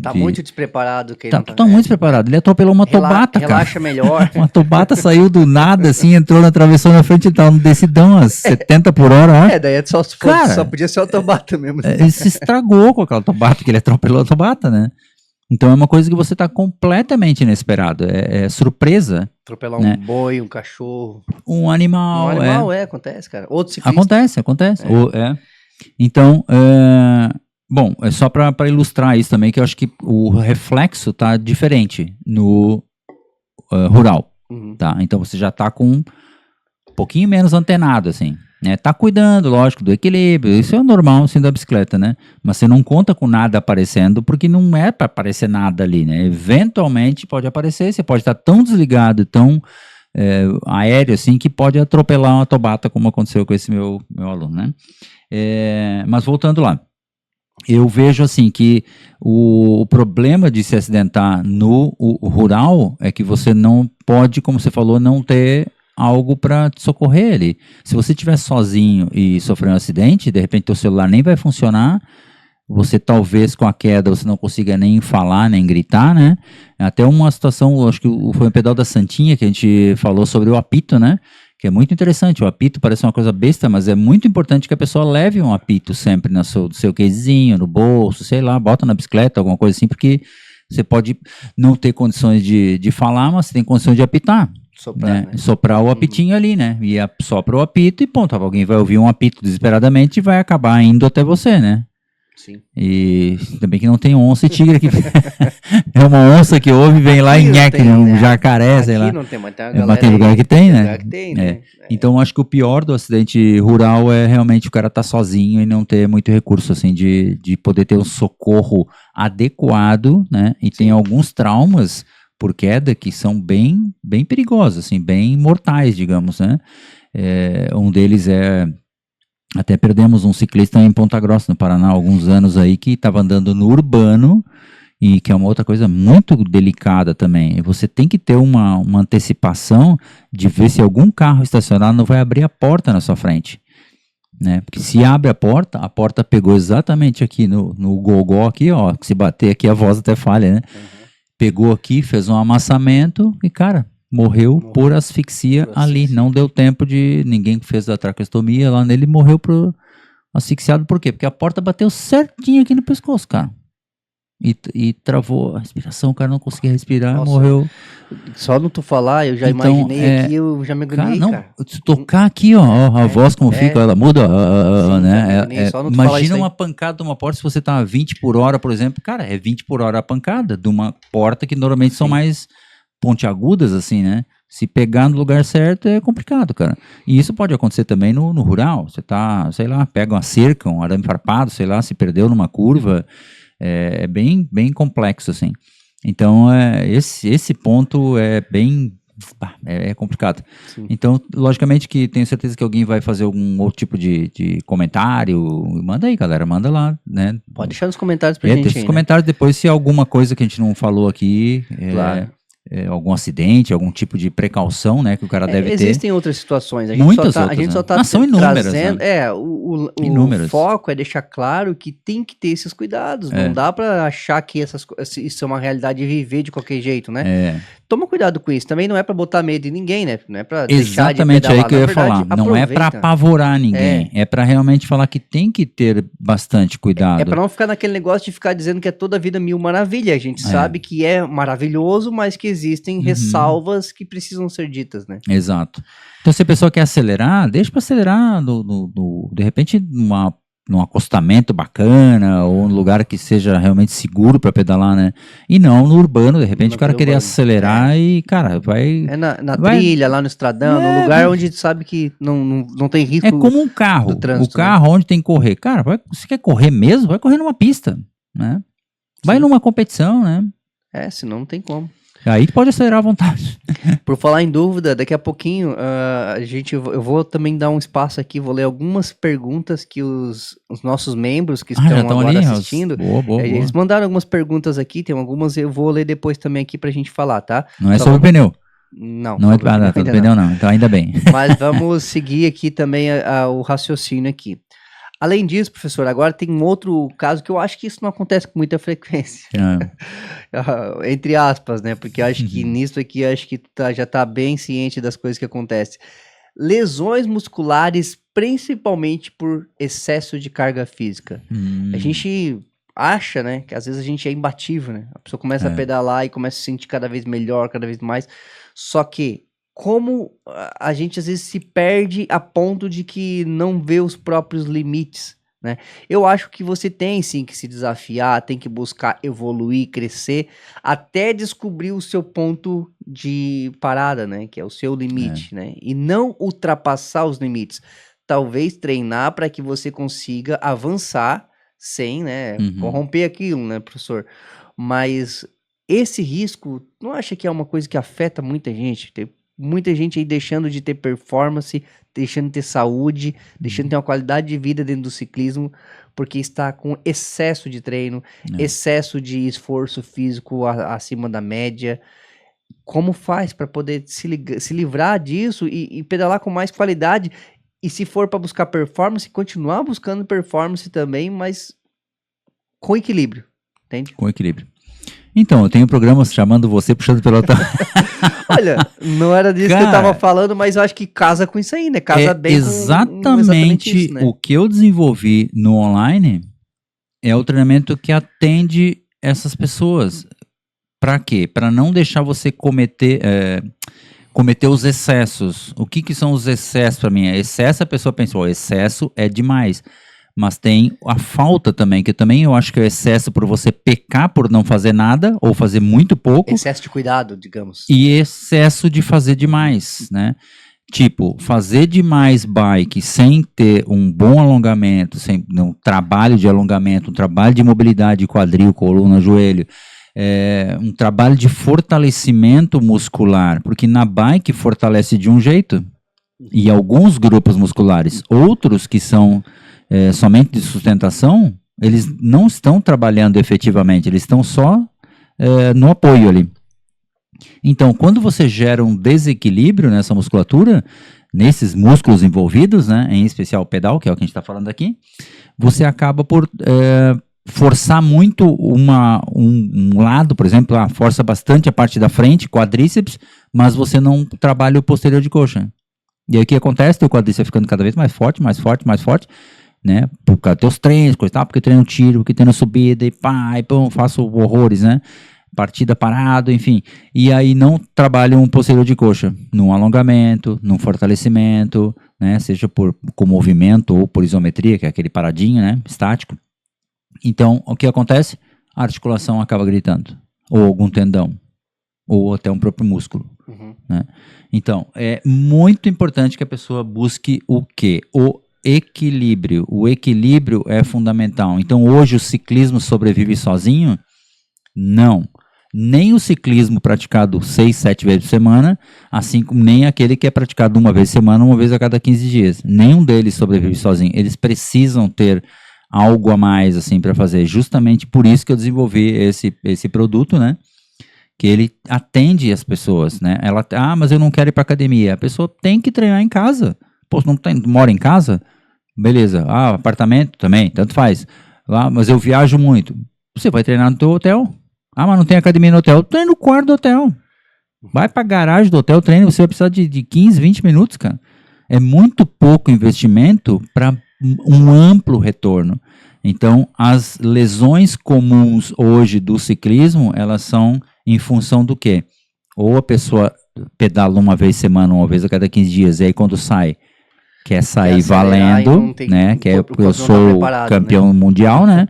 Tá muito despreparado. Tá muito despreparado. Ele atropelou uma tobata, cara. Relaxa melhor. Uma tobata saiu do nada, assim, entrou na travessão na frente, ele tava no decidão a 70 por hora, ó. Daí só podia ser a tobata mesmo. Ele se estragou com aquela tobata, que ele atropelou a tobata, né? Então é uma coisa que você tá completamente inesperado. É surpresa. Atropelar um boi, um cachorro. Um animal. Acontece, cara. Outro ciclista. Acontece. Então, bom, é só para ilustrar isso também, que eu acho que o reflexo tá diferente no rural, tá? Então você já tá com um pouquinho menos antenado, assim, né? Tá cuidando, lógico, do equilíbrio, isso é normal, assim, da bicicleta, né? Mas você não conta com nada aparecendo, porque não é para aparecer nada ali, né? Eventualmente pode aparecer, você pode estar tão desligado, tão aéreo, assim, que pode atropelar uma tobata, como aconteceu com esse meu aluno, né? Mas voltando lá, eu vejo assim que o problema de se acidentar no rural é que você não pode, como você falou, não ter algo para te socorrer ali. Se você estiver sozinho e sofrer um acidente, de repente teu celular nem vai funcionar, você talvez com a queda você não consiga nem falar, nem gritar, né? Até uma situação, acho que foi um pedal da Santinha que a gente falou sobre o apito, né? Que é muito interessante. O apito parece uma coisa besta, mas é muito importante que a pessoa leve um apito sempre no seu casezinho, no bolso, sei lá, bota na bicicleta, alguma coisa assim, porque você pode não ter condições de falar, mas você tem condições de apitar. Soprar, né? Soprar o apitinho ali, né? E sopra o apito e ponto. Alguém vai ouvir um apito desesperadamente e vai acabar indo até você, né? Sim. E também que não tem onça e tigre aqui. É uma onça que ouve e vem lá e nheque, um né? jacaré, sei lá. Aqui não tem, mas tem uma galera mas tem lugar que tem, né? né? Então acho que o pior do acidente rural é realmente o cara estar sozinho e não ter muito recurso, assim, de poder ter um socorro adequado, né? E tem alguns traumas por queda que são bem perigosos, assim, bem mortais, digamos, né? Um deles até perdemos um ciclista em Ponta Grossa, no Paraná, há alguns anos aí, que estava andando no urbano, e que é uma outra coisa muito delicada também. Você tem que ter uma antecipação de ver se algum carro estacionado não vai abrir a porta na sua frente. Né? Porque se abre a porta pegou exatamente aqui no gogó, aqui, ó, que se bater aqui a voz até falha, né? Pegou aqui, fez um amassamento e, cara, morreu por asfixia ali. Não deu tempo de... Ninguém fez a traqueostomia lá nele, morreu asfixiado. Por quê? Porque a porta bateu certinho aqui no pescoço, cara. E travou a respiração, o cara não conseguia respirar, morreu. Só não tu falar, eu já imaginei aqui, eu já me agoniei, cara. Se tocar aqui, ó, a voz como fica, ela muda, sim, né? Imagina uma pancada de uma porta, se você tá a 20 por hora, por exemplo, cara, é 20 por hora a pancada de uma porta que normalmente são mais pontiagudas, assim, né? Se pegar no lugar certo é complicado, cara. E isso pode acontecer também no rural. Você tá, sei lá, pega uma cerca, um arame farpado, sei lá, se perdeu numa curva. É bem complexo, assim. Então, esse ponto é bem... É complicado. Sim. Então, logicamente que tenho certeza que alguém vai fazer algum outro tipo de comentário. Manda aí, galera. Manda lá, né? Pode deixar nos comentários pra gente aí, nos comentários depois, se alguma coisa que a gente não falou aqui... Claro. Algum acidente, algum tipo de precaução, né, que o cara deve ter. Existem outras situações. Muitas outras, a gente só tá são inúmeras, trazendo, né? O foco é deixar claro que tem que ter esses cuidados. Não dá pra achar que isso é uma realidade e viver de qualquer jeito, né? Toma cuidado com isso. Também não é pra botar medo em ninguém, né? Não é pra deixar de pedalar. Aí que eu ia falar. Não é pra apavorar ninguém. É pra realmente falar que tem que ter bastante cuidado. É pra não ficar naquele negócio de ficar dizendo que é toda vida mil maravilha. A gente sabe que é maravilhoso, mas que existem ressalvas que precisam ser ditas, né? Exato. Então, se a pessoa quer acelerar, deixa para acelerar, de repente, num acostamento bacana, ou num lugar que seja realmente seguro para pedalar, né? E não no urbano, de repente o cara querer acelerar e, cara, vai... na trilha, lá no estradão, num lugar onde sabe que não tem risco. É como um carro. Trânsito, o carro onde tem que correr. Cara, você quer correr mesmo? Vai correr numa pista, né? Vai numa competição, né? Senão não tem como. Aí pode acelerar à vontade. Por falar em dúvida, daqui a pouquinho eu vou também dar um espaço aqui, vou ler algumas perguntas que os nossos membros que estão agora ali assistindo, boa. Eles mandaram algumas perguntas aqui, tem algumas eu vou ler depois também aqui pra gente falar, tá? Não é sobre o pneu. Não é sobre pneu não, então ainda bem. Mas vamos seguir aqui também o raciocínio aqui. Além disso, professor, agora tem um outro caso que eu acho que isso não acontece com muita frequência. Entre aspas, né? Porque eu acho que nisso aqui, acho que já tá bem ciente das coisas que acontecem. Lesões musculares, principalmente por excesso de carga física. A gente acha, né, que às vezes a gente é imbatível, né? A pessoa começa a pedalar e começa a se sentir cada vez melhor, cada vez mais. Só que como a gente às vezes se perde a ponto de que não vê os próprios limites, né? Eu acho que você tem sim que se desafiar, tem que buscar evoluir, crescer, até descobrir o seu ponto de parada, né? Que é o seu limite, né? E não ultrapassar os limites. Talvez treinar para que você consiga avançar sem, né, corromper aquilo, né, professor? Mas esse risco, não acha que é uma coisa que afeta muita gente? Tem muita gente aí deixando de ter performance, deixando de ter saúde, deixando de ter uma qualidade de vida dentro do ciclismo, porque está com excesso de treino, excesso de esforço físico acima da média. Como faz para poder se livrar disso e pedalar com mais qualidade? E se for para buscar performance, continuar buscando performance também, mas com equilíbrio, entende? Com equilíbrio. Então, eu tenho programas chamando você, puxando pela outra. Olha, não era disso que eu tava falando, mas eu acho que casa com isso aí, né? Casa bem exatamente com isso, né? O que eu desenvolvi no online é o treinamento que atende essas pessoas. Para quê? Para não deixar você cometer os excessos. O que são os excessos para mim? Excesso, a pessoa pensa, excesso é demais. Mas tem a falta também, que também eu acho que é o excesso por você pecar por não fazer nada, ou fazer muito pouco. Excesso de cuidado, digamos. E excesso de fazer demais, né? Tipo, fazer demais bike sem ter um bom alongamento, sem um trabalho de alongamento, um trabalho de mobilidade de quadril, coluna, joelho, um trabalho de fortalecimento muscular, porque na bike fortalece de um jeito, e alguns grupos musculares, outros que são somente de sustentação, eles não estão trabalhando efetivamente, eles estão só no apoio ali. Então, quando você gera um desequilíbrio nessa musculatura, nesses músculos envolvidos, né, em especial o pedal, que é o que a gente está falando aqui, você acaba por forçar muito um lado, por exemplo, força bastante a parte da frente, quadríceps, mas você não trabalha o posterior de coxa. E aí o que acontece? O quadríceps ficando cada vez mais forte, né, por causa dos teus treinos, coisa e tal, porque eu treino tiro, porque treino subida, e pá, e pum, faço horrores, né, partida parado, enfim, e aí não trabalho um posterior de coxa, num alongamento, num fortalecimento, né, seja com movimento ou por isometria, que é aquele paradinho, né, estático. Então, o que acontece? A articulação acaba gritando, ou algum tendão, ou até um próprio músculo, né? Então, é muito importante que a pessoa busque o quê? O equilíbrio. O equilíbrio é fundamental. Então, hoje o ciclismo sobrevive sozinho? Não. Nem o ciclismo praticado 6, 7 vezes por semana, assim como nem aquele que é praticado uma vez por semana, uma vez a cada 15 dias. Nenhum deles sobrevive sozinho. Eles precisam ter algo a mais assim para fazer. Justamente por isso que eu desenvolvi esse produto, né? Que ele atende as pessoas, né? Mas eu não quero ir para academia. A pessoa tem que treinar em casa. Pô, não mora em casa? Beleza. Apartamento também, tanto faz. Mas eu viajo muito. Você vai treinar no teu hotel. Mas não tem academia no hotel. Treina no quarto do hotel. Vai pra garagem do hotel, treina. Você vai precisar de 15, 20 minutos, cara. É muito pouco investimento para um amplo retorno. Então, as lesões comuns hoje do ciclismo, elas são em função do quê? Ou a pessoa pedala uma vez semana, uma vez a cada 15 dias, e aí quando sai, quer sair valendo, né? Porque eu sou campeão mundial, né?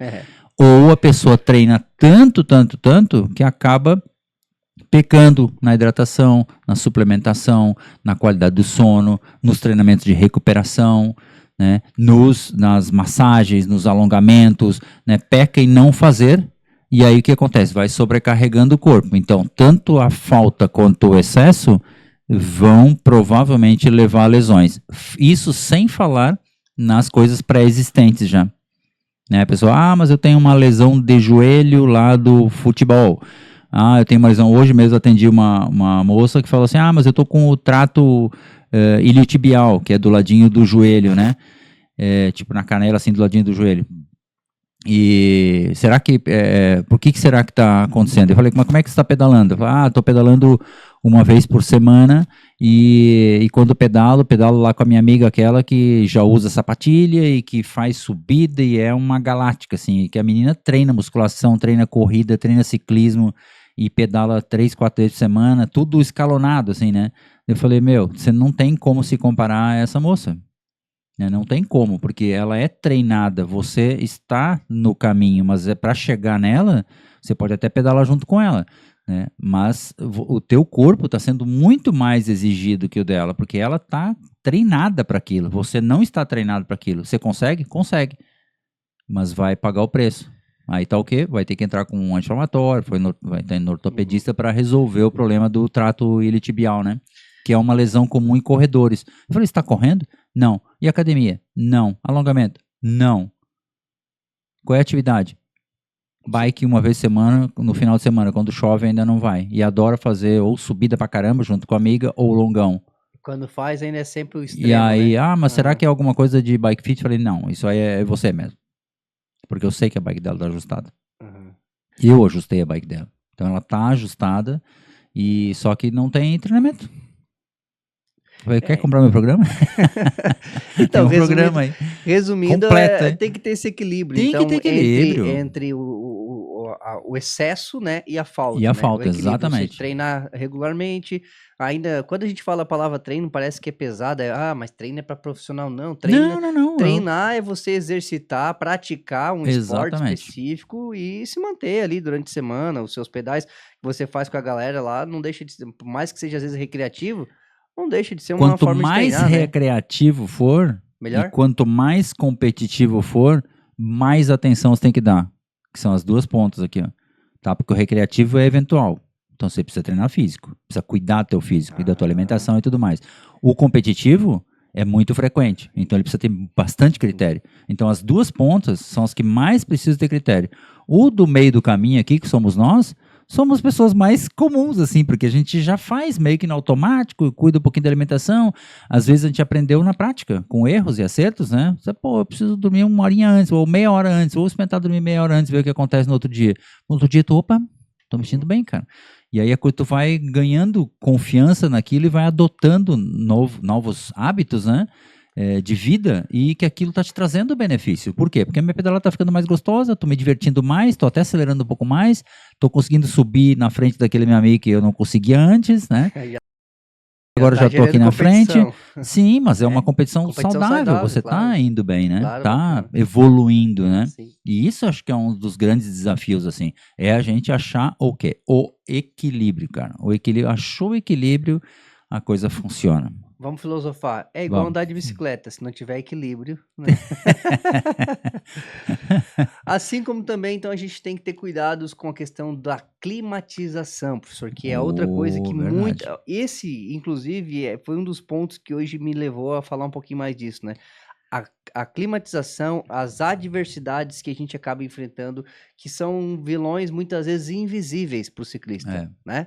Ou a pessoa treina tanto, que acaba pecando na hidratação, na suplementação, na qualidade do sono, nos treinamentos de recuperação, né? Nas massagens, nos alongamentos, né? Peca em não fazer. E aí o que acontece? Vai sobrecarregando o corpo. Então, tanto a falta quanto o excesso vão provavelmente levar a lesões. Isso sem falar nas coisas pré-existentes já. Né? A pessoa, mas eu tenho uma lesão de joelho lá do futebol. Eu tenho uma lesão. Hoje mesmo atendi uma moça que falou assim, mas eu tô com o trato iliotibial, que é do ladinho do joelho, né? Tipo na canela, assim, do ladinho do joelho. E será que, por que será que está acontecendo? Eu falei, mas como é que você está pedalando? Eu falei, estou pedalando uma vez por semana e quando pedalo lá com a minha amiga aquela que já usa sapatilha e que faz subida e é uma galáctica, assim, que a menina treina musculação, treina corrida, treina ciclismo e pedala 3, 4 vezes por semana, tudo escalonado, assim, né? Eu falei, você não tem como se comparar a essa moça. Não tem como, porque ela é treinada, você está no caminho, mas para chegar nela, você pode até pedalar junto com ela, né? Mas o teu corpo está sendo muito mais exigido que o dela, porque ela está treinada para aquilo, você não está treinado para aquilo. Você consegue? Consegue, mas vai pagar o preço. Aí tá o quê? Vai ter que entrar com um anti-inflamatório, vai estar no ortopedista para resolver o problema do trato iliotibial, né? Que é uma lesão comum em corredores. Eu falei, você está correndo? Não. E academia? Não. Alongamento? Não. Qual é a atividade? Bike uma vez por semana, no final de semana, quando chove ainda não vai. E adora fazer ou subida pra caramba junto com a amiga ou longão. Quando faz ainda é sempre o extremo, E aí, né? mas será que é alguma coisa de bike fit? Eu falei, não, isso aí é você mesmo. porque eu sei que a bike dela tá ajustada. Uhum. Eu ajustei a bike dela. Então ela tá ajustada, e só que não tem treinamento. Quer comprar meu programa? Tem Então, um programa aí. resumindo, Completo, hein? tem que ter esse equilíbrio. Tem que Então, ter equilíbrio. entre o excesso, né, e a falta, E a né? O falta, equilíbrio. Você exatamente. treinar regularmente. Ainda, quando a gente fala a palavra treino, parece que é pesada. Mas treino é para profissional. Não, Não. treinar é você exercitar, praticar um esporte Exatamente. específico e se manter ali durante a semana. Os seus pedais que você faz com a galera lá, não deixa de ser, por mais que seja às vezes recreativo, não deixa de ser uma Quanto forma de mais treinar, né? recreativo for, e Melhor? quanto mais competitivo for, mais atenção você tem que dar. Que são as duas pontas aqui, ó. Tá? Porque o recreativo é eventual. Então você precisa treinar físico, precisa cuidar do teu físico e da tua alimentação e tudo mais. O competitivo é muito frequente, então ele precisa ter bastante critério. Então as duas pontas são as que mais precisam ter critério. O do meio do caminho aqui, que somos nós, somos pessoas mais comuns, assim, porque a gente já faz meio que no automático, cuida um pouquinho da alimentação. Às vezes a gente aprendeu na prática, com erros e acertos, né? Você, eu preciso dormir uma horinha antes, ou meia hora antes, ou experimentar dormir meia hora antes, ver o que acontece no outro dia. No outro dia, tô me sentindo bem, cara. E aí tu vai ganhando confiança naquilo e vai adotando novos hábitos, né? De vida, e que aquilo tá te trazendo benefício. Por quê? Porque a minha pedalada tá ficando mais gostosa, tô me divertindo mais, tô até acelerando um pouco mais, tô conseguindo subir na frente daquele meu amigo que eu não conseguia antes, né? Agora já tô aqui na frente. Sim, mas é uma competição saudável, você claro. tá indo bem, né? Claro, tá bacana. evoluindo, né? Sim. E isso acho que é um dos grandes desafios, assim, é a gente achar o quê? O equilíbrio, cara. O equilíbrio, achou o equilíbrio, a coisa funciona. Vamos filosofar. É igual Vamos. andar de bicicleta, se não tiver equilíbrio, né? Assim como também, então, a gente tem que ter cuidados com a questão da climatização, professor, que é outra coisa que Verdade. esse, inclusive, foi um dos pontos que hoje me levou a falar um pouquinho mais disso, né? A climatização, as adversidades que a gente acaba enfrentando, que são vilões muitas vezes invisíveis para o ciclista, né?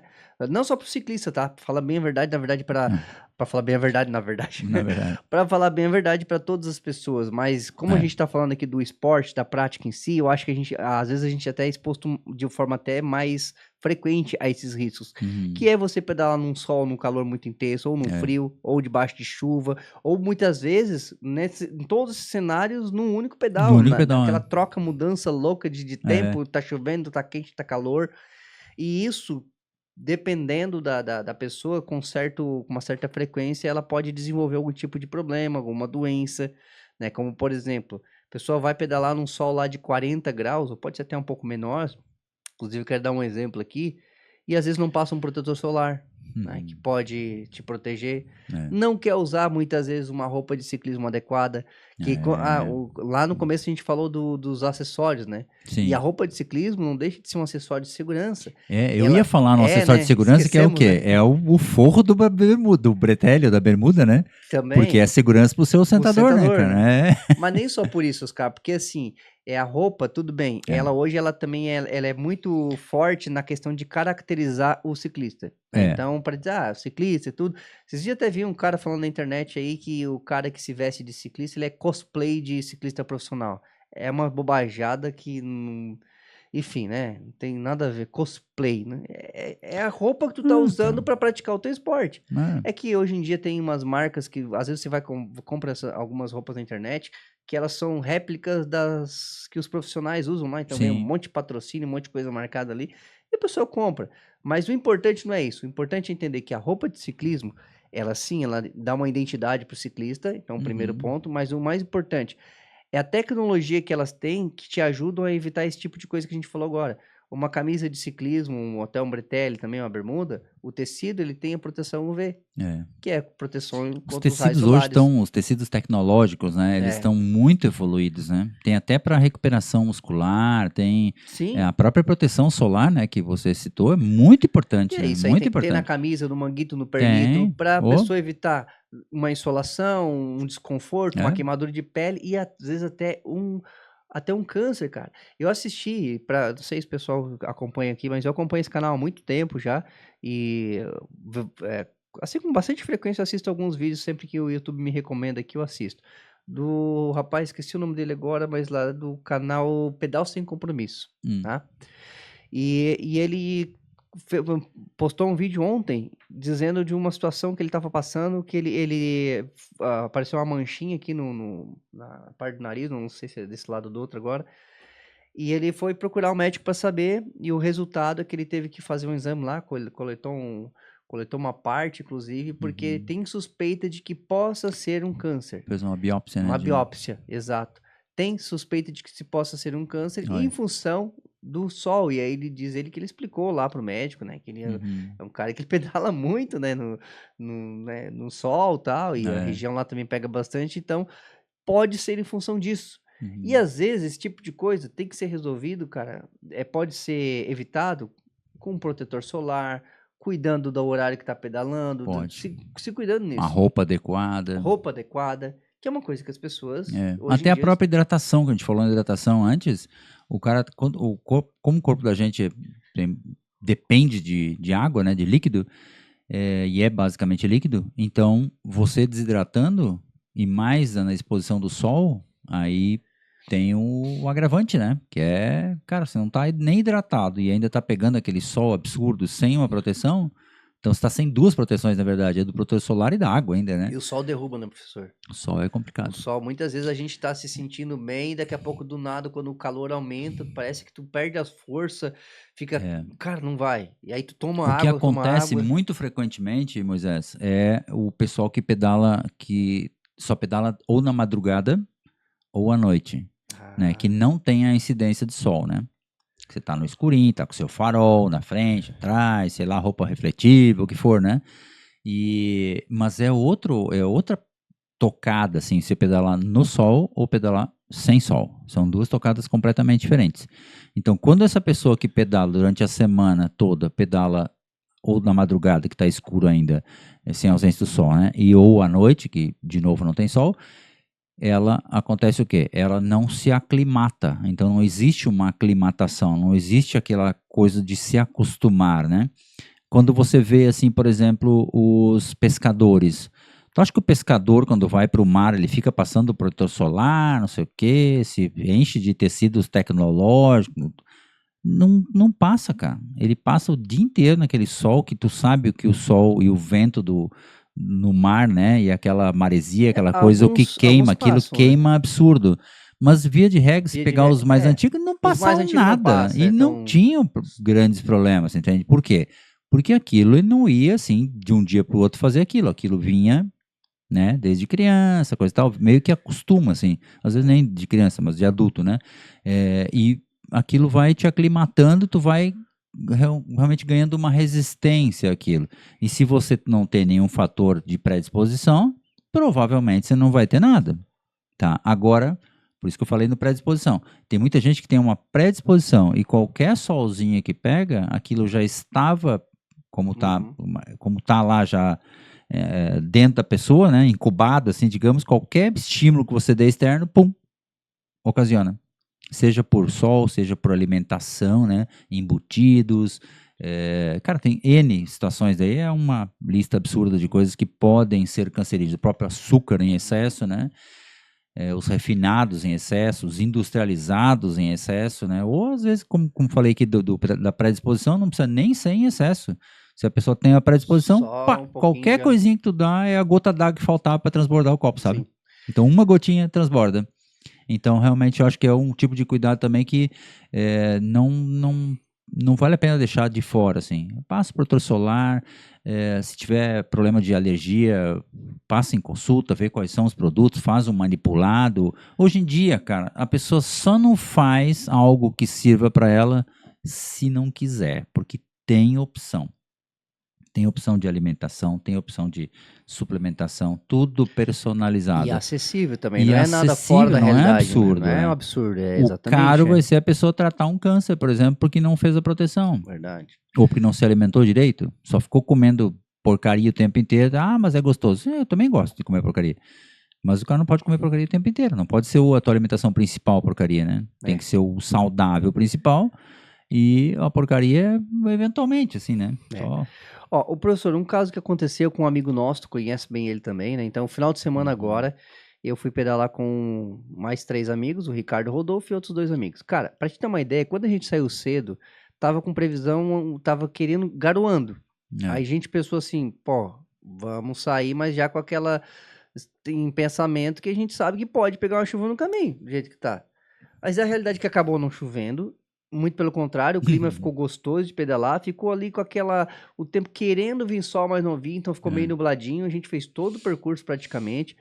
Não só para o ciclista, tá? Pra falar bem a verdade, na verdade, para falar bem a verdade, na verdade. Na verdade. Para falar bem a verdade para todas as pessoas, mas como a gente está falando aqui do esporte, da prática em si, eu acho que às vezes a gente até é exposto de forma até mais frequente a esses riscos, que é você pedalar num sol, num calor muito intenso, ou num frio, ou debaixo de chuva, ou muitas vezes, em todos esses cenários, num único pedal, naquela troca, mudança louca de tempo, tá chovendo, tá quente, tá calor, e isso, dependendo da pessoa, com uma certa frequência, ela pode desenvolver algum tipo de problema, alguma doença, né? Como, por exemplo, a pessoa vai pedalar num sol lá de 40 graus, ou pode ser até um pouco menor, inclusive eu quero dar um exemplo aqui, e às vezes não passa um protetor solar, né, que pode te proteger. Não quer usar muitas vezes uma roupa de ciclismo adequada, que lá no começo a gente falou dos acessórios, né? Sim. E a roupa de ciclismo não deixa de ser um acessório de segurança. Eu ia falar no acessório de segurança, que é o quê? Né? É o forro do bretelle, da bermuda, né? Também. Porque é segurança pro seu sentador, né, cara? Né? Mas nem só por isso, Oscar, porque assim, a roupa, tudo bem, ela também ela é muito forte na questão de caracterizar o ciclista. Né? Então, para dizer, ciclista e tudo. Vocês já até viram um cara falando na internet aí que o cara que se veste de ciclista, ele é cosplay de ciclista profissional. É uma bobajada que enfim, né? Não tem nada a ver. Cosplay, né? É a roupa que tu tá usando para praticar o teu esporte. É que hoje em dia tem umas marcas que às vezes você vai compra algumas roupas na internet que elas são réplicas das que os profissionais usam lá. Então vem um monte de patrocínio, um monte de coisa marcada ali e a pessoa compra. Mas o importante não é isso. O importante é entender que a roupa de ciclismo, ela dá uma identidade pro ciclista. Então, primeiro ponto. Mas o mais importante é a tecnologia que elas têm que te ajudam a evitar esse tipo de coisa que a gente falou agora. Uma camisa de ciclismo, até um bretelle, também uma bermuda, o tecido ele tem a proteção UV, que é proteção contra os raios solares. Os tecidos tecnológicos, né? Eles estão muito evoluídos, né? Tem até para recuperação muscular, tem a própria proteção solar, né? Que você citou, é muito importante. É isso aí, muito tem importante. Que ter na camisa, no manguito, no pernito, para a pessoa evitar uma insolação, um desconforto, uma queimadura de pele e às vezes até um câncer, cara. Eu assisti, não sei se o pessoal acompanha aqui, mas eu acompanho esse canal há muito tempo já e assim com bastante frequência eu assisto alguns vídeos sempre que o YouTube me recomenda que eu assisto. do rapaz, esqueci o nome dele agora, mas lá do canal Pedal Sem Compromisso, tá? E ele postou um vídeo ontem dizendo de uma situação que ele estava passando, que ele apareceu uma manchinha aqui na parte do nariz, não sei se é desse lado ou do outro agora, e ele foi procurar o médico para saber, e o resultado é que ele teve que fazer um exame lá, coletou uma parte, inclusive, porque tem suspeita de que possa ser um câncer. Fez uma biópsia, né? Uma biópsia, exato. Tem suspeita de que se possa ser um câncer em função do sol. E aí ele que ele explicou lá pro médico, né? Que ele é um cara que ele pedala muito, né? No sol e tal. E a região lá também pega bastante. Então, pode ser em função disso. E às vezes, esse tipo de coisa tem que ser resolvido, cara. Pode ser evitado com um protetor solar, cuidando do horário que tá pedalando, se cuidando nisso. Uma roupa adequada. Roupa adequada, que é uma coisa que as pessoas... Até a própria hidratação, que a gente falou na hidratação antes, o cara, como o corpo da gente depende de água, né, de líquido, e é basicamente líquido, então você desidratando e mais na exposição do sol, aí tem o agravante, né? Que cara, você não tá nem hidratado e ainda tá pegando aquele sol absurdo sem uma proteção, então você tá sem duas proteções, na verdade, é do protetor solar e da água ainda, né? E o sol derruba, né, professor? O sol é complicado. O sol, muitas vezes a gente tá se sentindo bem, e daqui a pouco, do nada, quando o calor aumenta, parece que tu perde as forças, fica... Cara, não vai. E aí tu toma água, O que acontece muito frequentemente, Moisés, é o pessoal que só pedala ou na madrugada ou à noite, né? Que não tem a incidência de sol, né? Você tá no escurinho, tá com seu farol na frente, atrás, sei lá, roupa refletiva, o que for, né? Mas é outra tocada, assim, você pedalar no sol ou pedalar sem sol. São duas tocadas completamente diferentes. Então, quando essa pessoa que pedala durante a semana toda, pedala ou na madrugada, que tá escuro ainda, sem ausência do sol, né? Ou à noite, que de novo não tem sol, acontece o quê? Ela não se aclimata, então não existe uma aclimatação, não existe aquela coisa de se acostumar, né? Quando você vê, assim, por exemplo, os pescadores, tu acha que o pescador, quando vai para o mar, ele fica passando protetor solar, não sei o quê, se enche de tecidos tecnológicos? Não passa, cara. Ele passa o dia inteiro naquele sol, que tu sabe que o sol e o vento no mar, né, e aquela maresia, aquela coisa, o que queima, aquilo queima absurdo. Mas via de regra, se pegar os mais antigos, não passavam nada. E não tinham grandes problemas, entende? Por quê? Porque aquilo ele não ia, assim, de um dia para o outro fazer aquilo. Aquilo vinha, né, desde criança, coisa e tal, meio que acostuma, assim. Às vezes nem de criança, mas de adulto, né? E aquilo vai te aclimatando, tu vai realmente ganhando uma resistência àquilo. E se você não tem nenhum fator de predisposição, provavelmente você não vai ter nada, tá? Agora, por isso que eu falei no predisposição. Tem muita gente que tem uma predisposição e qualquer solzinho que pega, aquilo já estava, como tá lá já dentro da pessoa, né? Incubado, assim, digamos, qualquer estímulo que você dê externo, pum, ocasiona. Seja por sol, seja por alimentação, né? Embutidos. Cara, tem N situações daí, é uma lista absurda de coisas que podem ser cancerígenas. O próprio açúcar em excesso, né? Os refinados em excesso, os industrializados em excesso, né? Ou às vezes, como falei aqui da predisposição, não precisa nem ser em excesso. Se a pessoa tem a predisposição, qualquer coisinha que tu dá é a gota d'água que faltava para transbordar o copo, sabe? Sim. Então, uma gotinha transborda. Então, realmente, eu acho que é um tipo de cuidado também que não vale a pena deixar de fora, assim. Passa protetor solar, se tiver problema de alergia, passa em consulta, vê quais são os produtos, faz um manipulado. Hoje em dia, cara, a pessoa só não faz algo que sirva para ela se não quiser, porque tem opção. Tem opção de alimentação, tem opção de suplementação, tudo personalizado. E acessível também, não é nada fora da realidade. Não é absurdo. Não é um absurdo, exatamente. O caro vai ser a pessoa tratar um câncer, por exemplo, porque não fez a proteção. Verdade. Ou porque não se alimentou direito, só ficou comendo porcaria o tempo inteiro. Ah, mas é gostoso. Eu também gosto de comer porcaria. Mas o cara não pode comer porcaria o tempo inteiro. Não pode ser a tua alimentação principal porcaria, né? Tem que ser o saudável principal e a porcaria eventualmente, assim, né? O professor, um caso que aconteceu com um amigo nosso, tu conhece bem ele também, né? Então, final de semana agora, Eu fui pedalar com mais 3 amigos, o Ricardo Rodolfo e outros 2 amigos. Cara, pra te ter uma ideia, quando a gente saiu cedo, tava com previsão, tava querendo, garoando. É. Aí a gente pensou assim, pô, vamos sair, mas já com aquela em pensamento que a gente sabe que pode pegar uma chuva no caminho, do jeito que tá. Mas a realidade é que acabou não chovendo, muito pelo contrário, o clima ficou gostoso de pedalar, ficou ali com o tempo querendo vir sol, mas não vinha, então ficou meio nubladinho, a gente fez todo o percurso praticamente.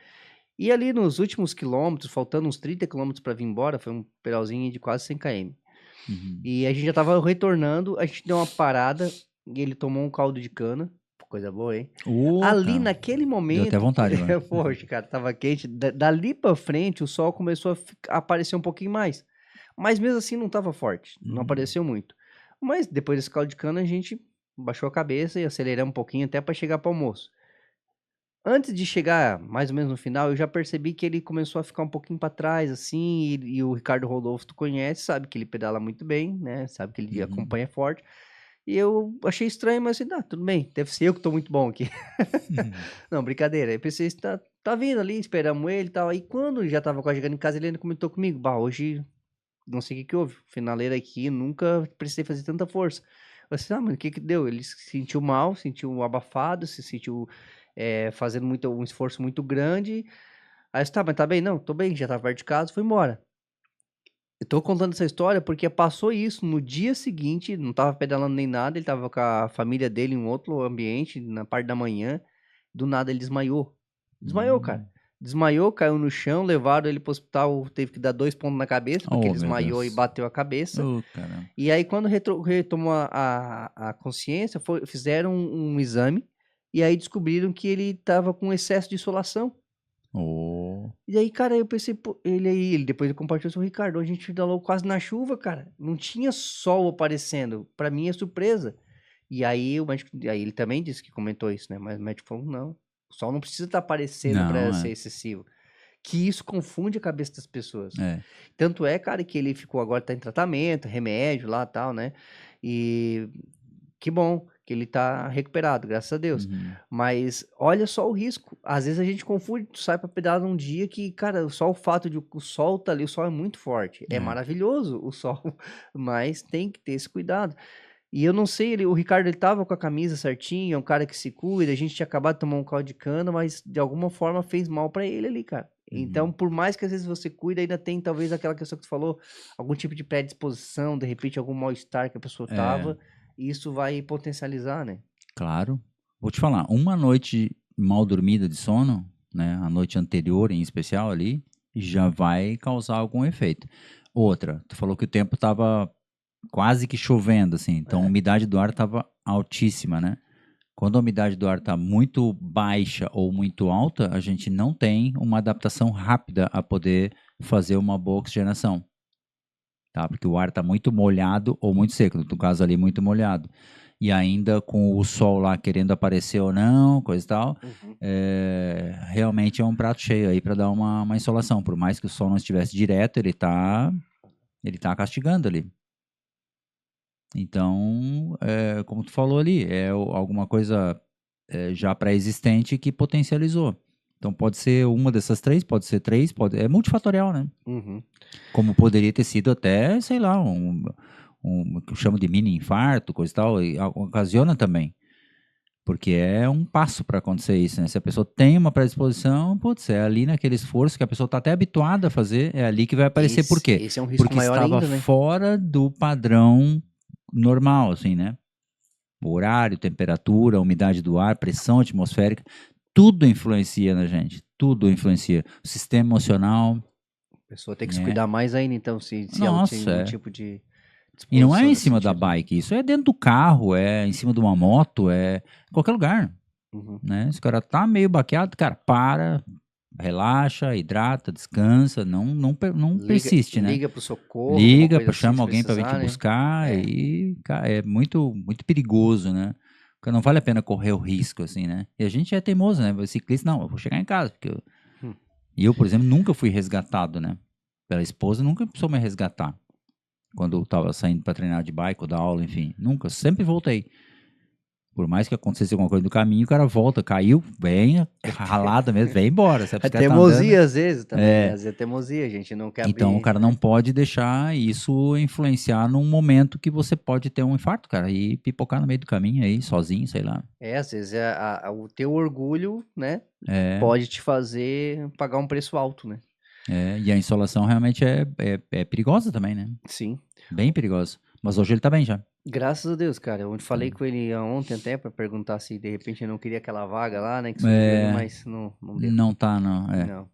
E ali nos últimos quilômetros, faltando uns 30 quilômetros para vir embora, foi um pedalzinho de quase 100 km. E a gente já tava retornando, a gente deu uma parada e ele tomou um caldo de cana. Coisa boa, hein? Ali Cara, naquele deu até momento, vontade agora. poxa, cara, tava quente. Dali pra frente, o sol começou a aparecer um pouquinho mais. Mas mesmo assim não tava forte, não apareceu muito. Mas depois desse caldo de cana, a gente baixou a cabeça e aceleramos um pouquinho até para chegar pro almoço. Antes de chegar mais ou menos no final, eu já percebi que ele começou a ficar um pouquinho para trás, assim, e o Ricardo Rodolfo tu conhece, sabe que ele pedala muito bem, né? Sabe que ele acompanha forte. E eu achei estranho, mas assim, tudo bem, deve ser eu que tô muito bom aqui. Não, brincadeira. Eu pensei, tá vindo ali, esperamos ele e tal. Aí quando já tava quase chegando em casa, ele ainda comentou comigo, bah, hoje não sei o que que houve, finaleira aqui, nunca precisei fazer tanta força. Eu disse, mas o que que deu? Ele se sentiu mal, sentiu abafado, se sentiu fazendo um esforço muito grande. Aí eu disse, tá, mas tá bem? Não, tô bem, já tava perto de casa, fui embora. Eu tô contando essa história porque passou isso no dia seguinte, não tava pedalando nem nada, ele tava com a família dele em um outro ambiente, na parte da manhã, do nada ele desmaiou. Desmaiou, cara. Desmaiou, caiu no chão, levaram ele pro hospital, teve que dar 2 pontos na cabeça, porque ele Oh, meu desmaiou e Deus. bateu a cabeça. Oh, caramba. E aí, quando retomou a consciência, fizeram um exame, e aí descobriram que ele tava com excesso de insolação. Oh. E aí, cara, eu pensei, pô, ele depois ele compartilhou com o Ricardo, a gente pedalou quase na chuva, cara. Não tinha sol aparecendo. Pra mim é surpresa. E aí o médico, aí ele também disse que comentou isso, né? Mas o médico falou, não, o sol não precisa estar aparecendo pra Não, ser excessivo. Que isso confunde a cabeça das pessoas. é. Tanto é, cara, que ele ficou agora, tá em tratamento, remédio lá, tal, né? E que bom que ele tá recuperado, graças a Deus. Mas olha só o risco. Às vezes a gente confunde, tu sai pra pedalar num dia que, cara, só o fato de o sol tá ali, o sol é muito forte. É maravilhoso o sol, mas tem que ter esse cuidado. E eu não sei, o Ricardo, ele tava com a camisa certinha, é um cara que se cuida, a gente tinha acabado de tomar um caldo de cana, mas de alguma forma fez mal pra ele ali, cara. Então, por mais que às vezes você cuida, ainda tem talvez aquela questão que tu falou, algum tipo de predisposição, de repente algum mal-estar que a pessoa tava, e isso vai potencializar, né? Claro. Vou te falar, uma noite mal dormida de sono, né, a noite anterior em especial ali, já vai causar algum efeito. Outra, tu falou que o tempo estava quase que chovendo, assim, então a umidade do ar estava altíssima, né? Quando a umidade do ar está muito baixa ou muito alta, a gente não tem uma adaptação rápida a poder fazer uma boa oxigenação, tá? Porque o ar está muito molhado ou muito seco, no caso ali muito molhado. E ainda com o sol lá querendo aparecer ou não, coisa e tal, realmente é um prato cheio aí para dar uma insolação. Por mais que o sol não estivesse direto, ele tá castigando ali. Então, como tu falou ali, alguma coisa já pré-existente que potencializou. Então pode ser uma dessas três, pode ser três, é multifatorial, né? Como poderia ter sido até, sei lá, que eu chamo de mini infarto, coisa e tal, e ocasiona também. Porque é um passo para acontecer isso, né? Se a pessoa tem uma predisposição, putz, é ali naquele esforço que a pessoa está até habituada a fazer, é ali que vai aparecer. Por quê? Esse é um risco Porque maior estava ainda, né? fora do padrão normal, assim, né? O horário, temperatura, umidade do ar, pressão atmosférica, tudo influencia na gente, tudo influencia. O sistema emocional. A pessoa tem que se cuidar mais ainda, então, se ela tem algum Nossa, tipo de E não é disposição em nesse cima da sentido, né? bike, isso é dentro do carro, é em cima de uma moto, é em qualquer lugar, Uhum. né? Se o cara tá meio baqueado, cara, para, relaxa, hidrata, descansa, não persiste, né? Liga pro socorro, alguma Liga, coisa assim, chama se alguém para vir te precisar, né? buscar e, cara, é muito, muito perigoso, né? Porque não vale a pena correr o risco, assim, né? E a gente é teimoso, né? O ciclista, não, eu vou chegar em casa, porque Hum. eu, por exemplo, nunca fui resgatado, né? Pela esposa, nunca precisou me resgatar. Quando eu tava saindo para treinar de bike ou dar aula, enfim, nunca, sempre voltei. Por mais que acontecesse alguma coisa no caminho, o cara volta, caiu, vem ralada mesmo, vem embora. Se a É bicicleta tá teimosia andando, às vezes também, né? Às vezes é teimosia, a gente não quer então o abrir, cara não né? pode deixar isso influenciar num momento que você pode ter um infarto, cara, e pipocar no meio do caminho aí, sozinho, sei lá. Às vezes o teu orgulho, né, É, pode te fazer pagar um preço alto, né? e a insolação realmente é perigosa também, né? Sim. Bem perigosa. Mas hoje ele tá bem já. Graças a Deus, cara. Eu falei Tá. com ele ontem até pra perguntar se de repente eu não queria aquela vaga lá, né, que surgiu ali, É, mas não deu. não tá, não. Não.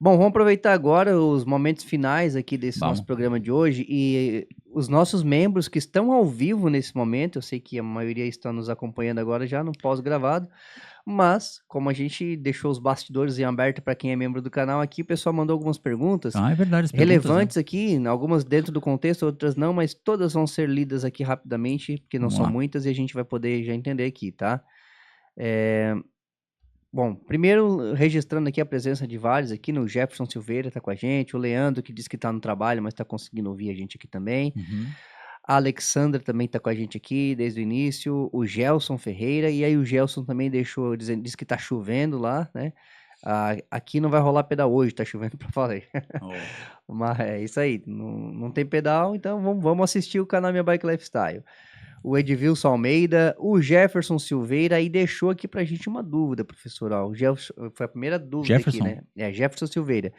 Bom, vamos aproveitar agora os momentos finais aqui desse nosso Vamos. programa de hoje e os nossos membros que estão ao vivo nesse momento, eu sei que a maioria está nos acompanhando agora já no pós-gravado, mas como a gente deixou os bastidores em aberto para quem é membro do canal aqui, o pessoal mandou algumas perguntas Ah, é verdade, as perguntas, né? relevantes aqui, algumas dentro do contexto, outras não, mas todas vão ser lidas aqui rapidamente, porque não Vamos são lá. muitas e a gente vai poder já entender aqui, tá? Bom, primeiro registrando aqui a presença de vários aqui, no Jefferson Silveira tá com a gente, o Leandro que disse que tá no trabalho, mas tá conseguindo ouvir a gente aqui também. Uhum. A Alexandra também tá com a gente aqui desde o início, o Gelson Ferreira, e aí o Gelson também disse que tá chovendo lá, né? Aqui não vai rolar pedal hoje, tá chovendo pra falar. Oh. Mas é isso aí, não tem pedal, então vamos assistir o canal Minha Bike Lifestyle. O Edvilson Almeida, o Jefferson Silveira, e deixou aqui pra gente uma dúvida, professor. Ó, o Jefferson, foi a primeira dúvida aqui, Jefferson. né? Jefferson Silveira.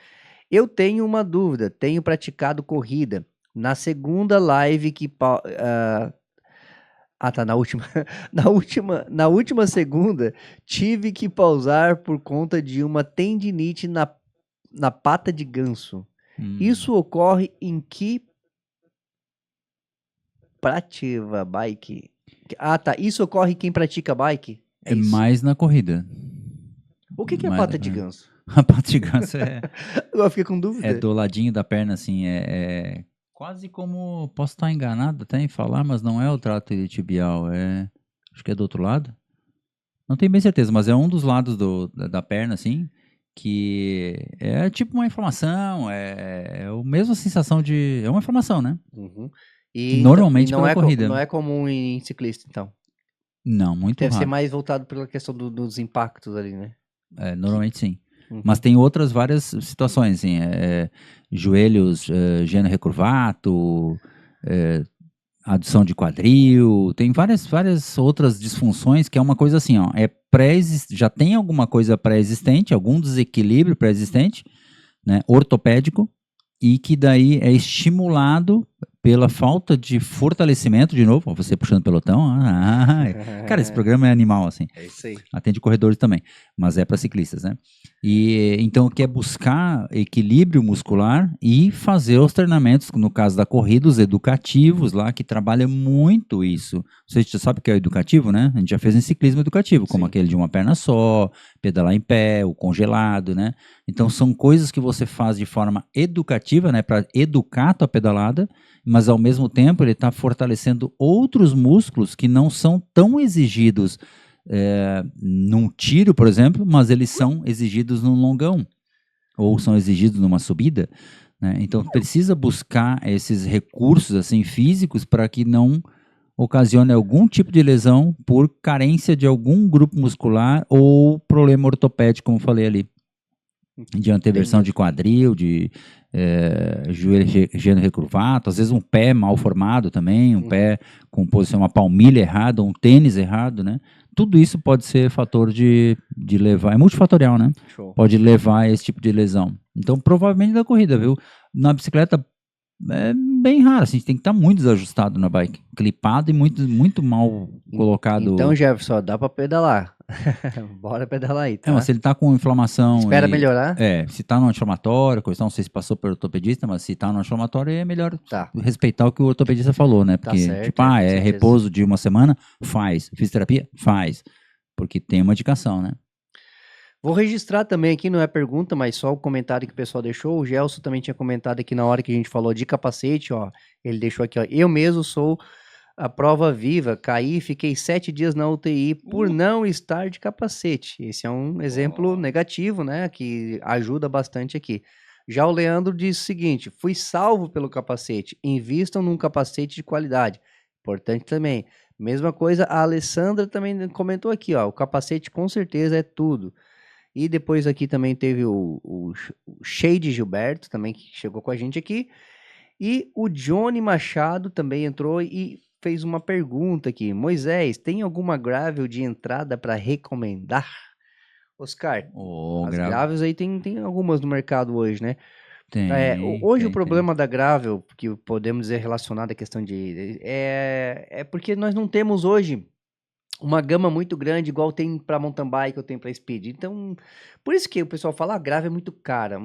Eu tenho uma dúvida, tenho praticado corrida. Na segunda live que. Tá, na última. Na última segunda, tive que pausar por conta de uma tendinite na pata de ganso. Isso ocorre em que pratica bike? Tá. Isso ocorre em quem pratica bike? É É isso. mais na corrida. O que é Mais pata de ganso? A pata de ganso Eu fiquei com é dúvida. do ladinho da perna, assim, é quase como, posso estar enganado até em falar, mas não é o trato iliotibial, acho que é do outro lado. Não tenho bem certeza, mas é um dos lados da perna, assim, que é tipo uma inflamação, é a mesma sensação é uma inflamação, né? Uhum. Que Então, normalmente pela corrida. não é comum em ciclista, então. Não, muito Deve ser raro. mais voltado pela questão dos impactos ali, né? Normalmente sim. Uhum. Mas tem outras várias situações, assim, joelhos, gênio recurvato, adução de quadril, tem várias outras disfunções que é uma coisa assim, ó, já tem alguma coisa pré-existente, algum desequilíbrio pré-existente, né, ortopédico, e que daí é estimulado pela falta de fortalecimento, de novo, ó, você puxando pelotão, cara, esse programa é animal, assim. É isso aí. Atende corredores também, mas é para ciclistas, né? E então quer buscar equilíbrio muscular e fazer os treinamentos, no caso da corrida, os educativos lá, que trabalha muito isso. Você já sabe o que é educativo, né? A gente já fez em ciclismo educativo, como Sim. aquele de uma perna só, pedalar em pé, o congelado, né? Então são coisas que você faz de forma educativa, né? Para educar a tua pedalada, mas ao mesmo tempo ele está fortalecendo outros músculos que não são tão exigidos num tiro, por exemplo, mas eles são exigidos num longão ou são exigidos numa subida, né? Então precisa buscar esses recursos assim físicos para que não ocasione algum tipo de lesão por carência de algum grupo muscular ou problema ortopédico, como falei ali, de anteversão de quadril, de joelho gênio recurvato, às vezes um pé mal formado também, pé com posição, uma palmilha errada, um tênis errado, né? Tudo isso pode ser fator de levar, é multifatorial, né? Show. Pode levar a esse tipo de lesão. Então, provavelmente da corrida, viu? Na bicicleta é bem raro, assim, tem que estar muito desajustado na bike, clipado e muito mal colocado. Então, Jefferson, dá pra pedalar. Bora pedalar aí, tá? Mas se ele tá com inflamação. Espera melhorar? Se tá no anti-inflamatório, não sei se passou pelo ortopedista, mas se tá no anti-inflamatório é melhor respeitar o que o ortopedista falou, né? Porque, certo, repouso de uma semana, faz. Fisioterapia, faz. Porque tem uma indicação, né? Vou registrar também aqui, não é pergunta, mas só o comentário que o pessoal deixou. O Gelson também tinha comentado aqui na hora que a gente falou de capacete, ó. Ele deixou aqui, ó. Eu mesmo sou a prova viva, caí e fiquei 7 dias na UTI por não estar de capacete. Esse é um exemplo negativo, né, que ajuda bastante aqui. Já o Leandro diz o seguinte, fui salvo pelo capacete, invistam num capacete de qualidade. Importante também, Mesma coisa, a Alessandra também comentou aqui, ó, o capacete com certeza é tudo. E depois aqui também teve o Shade Gilberto, também que chegou com a gente aqui. E o Johnny Machado também entrou e fez uma pergunta aqui. Moisés, tem alguma gravel de entrada para recomendar? Oscar, as gravels aí tem algumas no mercado hoje, né? Hoje o problema da gravel, que podemos dizer relacionado à questão é porque nós não temos hoje uma gama muito grande, igual tem para mountain bike ou tem para speed. Então, por isso que o pessoal fala, a grave é muito cara.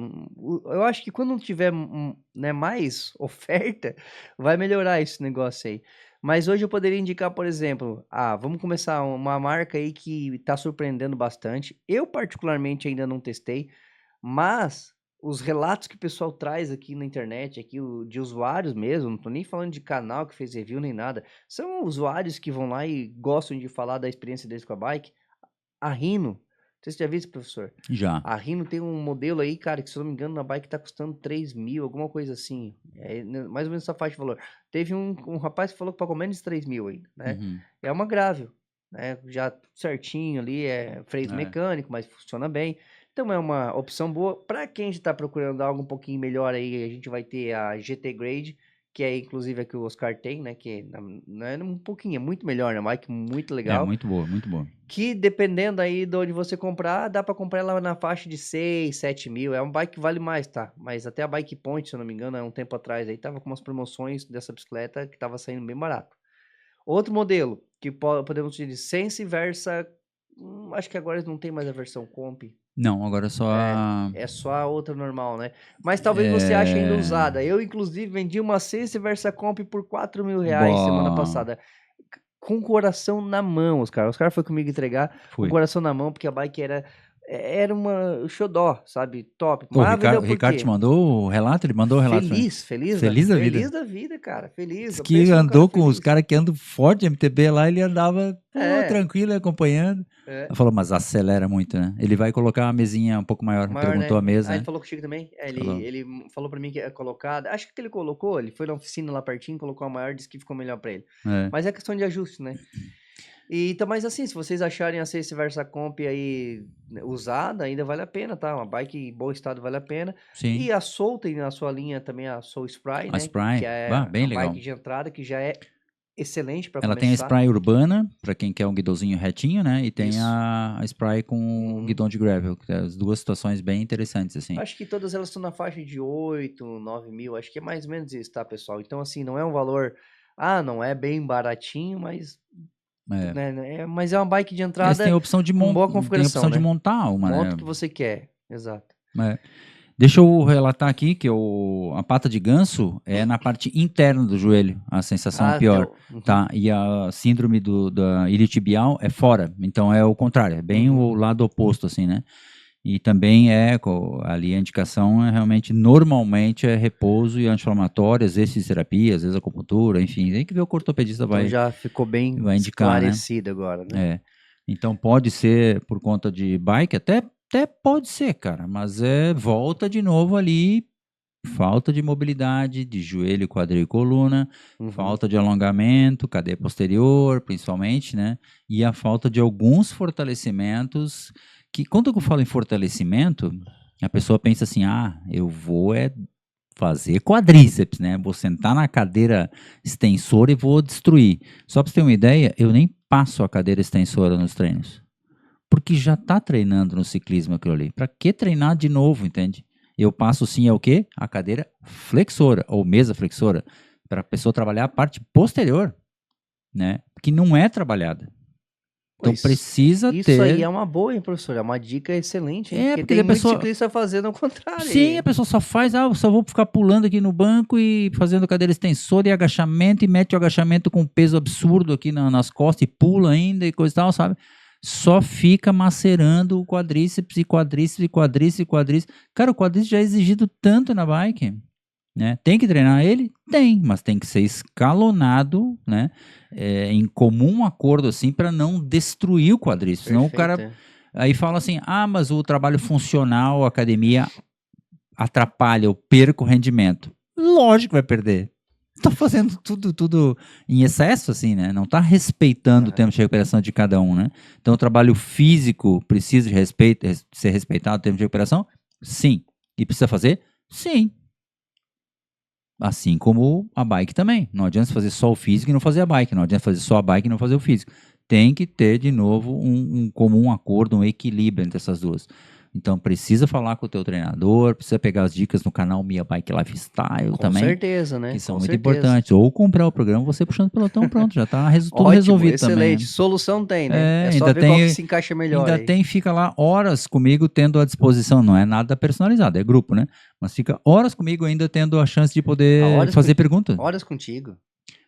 Eu acho que quando tiver né, mais oferta, vai melhorar esse negócio aí. Mas hoje eu poderia indicar, por exemplo, vamos começar uma marca aí que está surpreendendo bastante. Eu particularmente ainda não testei, mas os relatos que o pessoal traz aqui na internet, aqui de usuários mesmo, não tô nem falando de canal que fez review nem nada, são usuários que vão lá e gostam de falar da experiência deles com a bike. A Rhino, não sei se você já viu isso, professor? Já. A Rhino tem um modelo aí, cara, que se eu não me engano, na bike tá custando 3 mil, alguma coisa assim. É mais ou menos essa faixa de valor. Teve um rapaz que falou que pagou menos de 3 mil aí, né? Uhum. É uma gravel, né? Já certinho ali, freio mecânico, mas funciona bem. Então é uma opção boa. Para quem está procurando algo um pouquinho melhor aí, a gente vai ter a GT Grade, que é inclusive a que o Oscar tem, né? Que não é um pouquinho, é muito melhor, né? Uma bike muito legal. É muito boa, muito boa. Que dependendo aí de onde você comprar, dá para comprar ela na faixa de 6, 7 mil. É uma bike que vale mais, tá? Mas até a Bike Point, se eu não me engano, há um tempo atrás aí, tava com umas promoções dessa bicicleta que tava saindo bem barato. Outro modelo que podemos dizer Sense Versa, acho que agora não tem mais a versão Comp. Não, agora só É só a outra normal, né? Mas talvez você ache ainda usada. Eu, inclusive, vendi uma Sense Versa Comp por 4 mil reais semana passada. Com o coração na mão, os caras foi comigo entregar com o coração na mão, porque a bike era uma xodó, sabe? Top. O Ricardo te mandou o relato? Ele mandou o relato? Feliz da vida. Feliz da vida, cara. Feliz. Diz que andou com os caras que andam forte MTB lá, ele andava tranquilo, acompanhando. Ele falou, mas acelera muito, né? Ele vai colocar uma mesinha um pouco maior, perguntou, né? A mesa. Ele falou contigo também? Ele falou pra mim que é colocada. Acho que ele colocou, ele foi na oficina lá pertinho, colocou a maior, disse que ficou melhor pra ele. Mas é questão de ajuste, né? Então, mas assim, se vocês acharem a Sense Versa Comp aí usada, ainda vale a pena, tá? Uma bike em bom estado vale a pena. Sim. E a Soul tem na sua linha também a Soul Spry, né? Spry, que é bem legal. Bike de entrada, que já é excelente para começar. Ela tem a Spry urbana, para quem quer um guidãozinho retinho, né? E tem a Spry com guidão de gravel, que as duas situações bem interessantes, assim. Acho que todas elas estão na faixa de 8, 9 mil, acho que é mais ou menos isso, tá, pessoal? Então, assim, não é um valor... não é bem baratinho, mas... mas é uma bike de entrada. Mas tem a opção de boa configuração, tem a opção de montar uma, Monta o que você quer, exato. Deixa eu relatar aqui que a pata de ganso é na parte interna do joelho, a sensação é pior, tá? E a síndrome da iliotibial é fora, então é o contrário, é bem o lado oposto, assim, né? E também ali a indicação realmente, normalmente é repouso e anti-inflamatório, às vezes fisioterapia, às vezes acupuntura, enfim, tem que ver o que o ortopedista vai indicar. Já ficou bem esclarecido, né? Agora, né? Então pode ser por conta de bike, até pode ser, cara, mas volta de novo ali, falta de mobilidade de joelho, quadril e coluna, falta de alongamento, cadeia posterior, principalmente, né? E a falta de alguns fortalecimentos, que quando eu falo em fortalecimento, a pessoa pensa assim, eu vou fazer quadríceps, né? Vou sentar na cadeira extensora e vou destruir. Só para você ter uma ideia, eu nem passo a cadeira extensora nos treinos. Porque já está treinando no ciclismo aquilo ali. Para que treinar de novo, entende? Eu passo sim o quê? A cadeira flexora, ou mesa flexora, para a pessoa trabalhar a parte posterior, né? Que não é trabalhada. Então precisa ter... Isso aí é uma boa, hein, professor? É uma dica excelente, hein? Porque tem muito ciclista fazendo o contrário. Sim, a pessoa só faz, só vou ficar pulando aqui no banco e fazendo cadeira extensora e agachamento, e mete o agachamento com peso absurdo aqui nas costas e pula ainda e coisa e tal, sabe? Só fica macerando o quadríceps e quadríceps e quadríceps e quadríceps. Cara, o quadríceps já é exigido tanto na bike, né? Tem que treinar ele? Tem, mas tem que ser escalonado, né? Em comum acordo, assim, para não destruir o quadríceps. Senão o cara aí fala assim, mas o trabalho funcional, a academia atrapalha, eu perco o rendimento. Lógico que vai perder. tá fazendo tudo em excesso, assim, né? Não tá respeitando o tempo de recuperação de cada um, né? Então, o trabalho físico precisa de respeito, ser respeitado o tempo de recuperação? Sim. E precisa fazer? Sim. Assim como a bike também. Não adianta você fazer só o físico e não fazer a bike. Não adianta fazer só a bike e não fazer o físico. Tem que ter, de novo, um comum acordo, um equilíbrio entre essas duas. Então, precisa falar com o teu treinador, precisa pegar as dicas no canal Minha Bike Lifestyle Com também. certeza, né? Que são Com muito certeza. importantes. Ou comprar o programa, você puxando o pelotão, pronto, já tá tudo Ótimo, resolvido também. excelente. Né? Solução tem, né? É só ainda ver qual que tem, se encaixa melhor ainda aí. tem, fica lá horas comigo tendo à disposição, não é nada personalizado, é grupo, né? Mas fica horas comigo ainda tendo a chance de poder fazer pergunta. Horas contigo.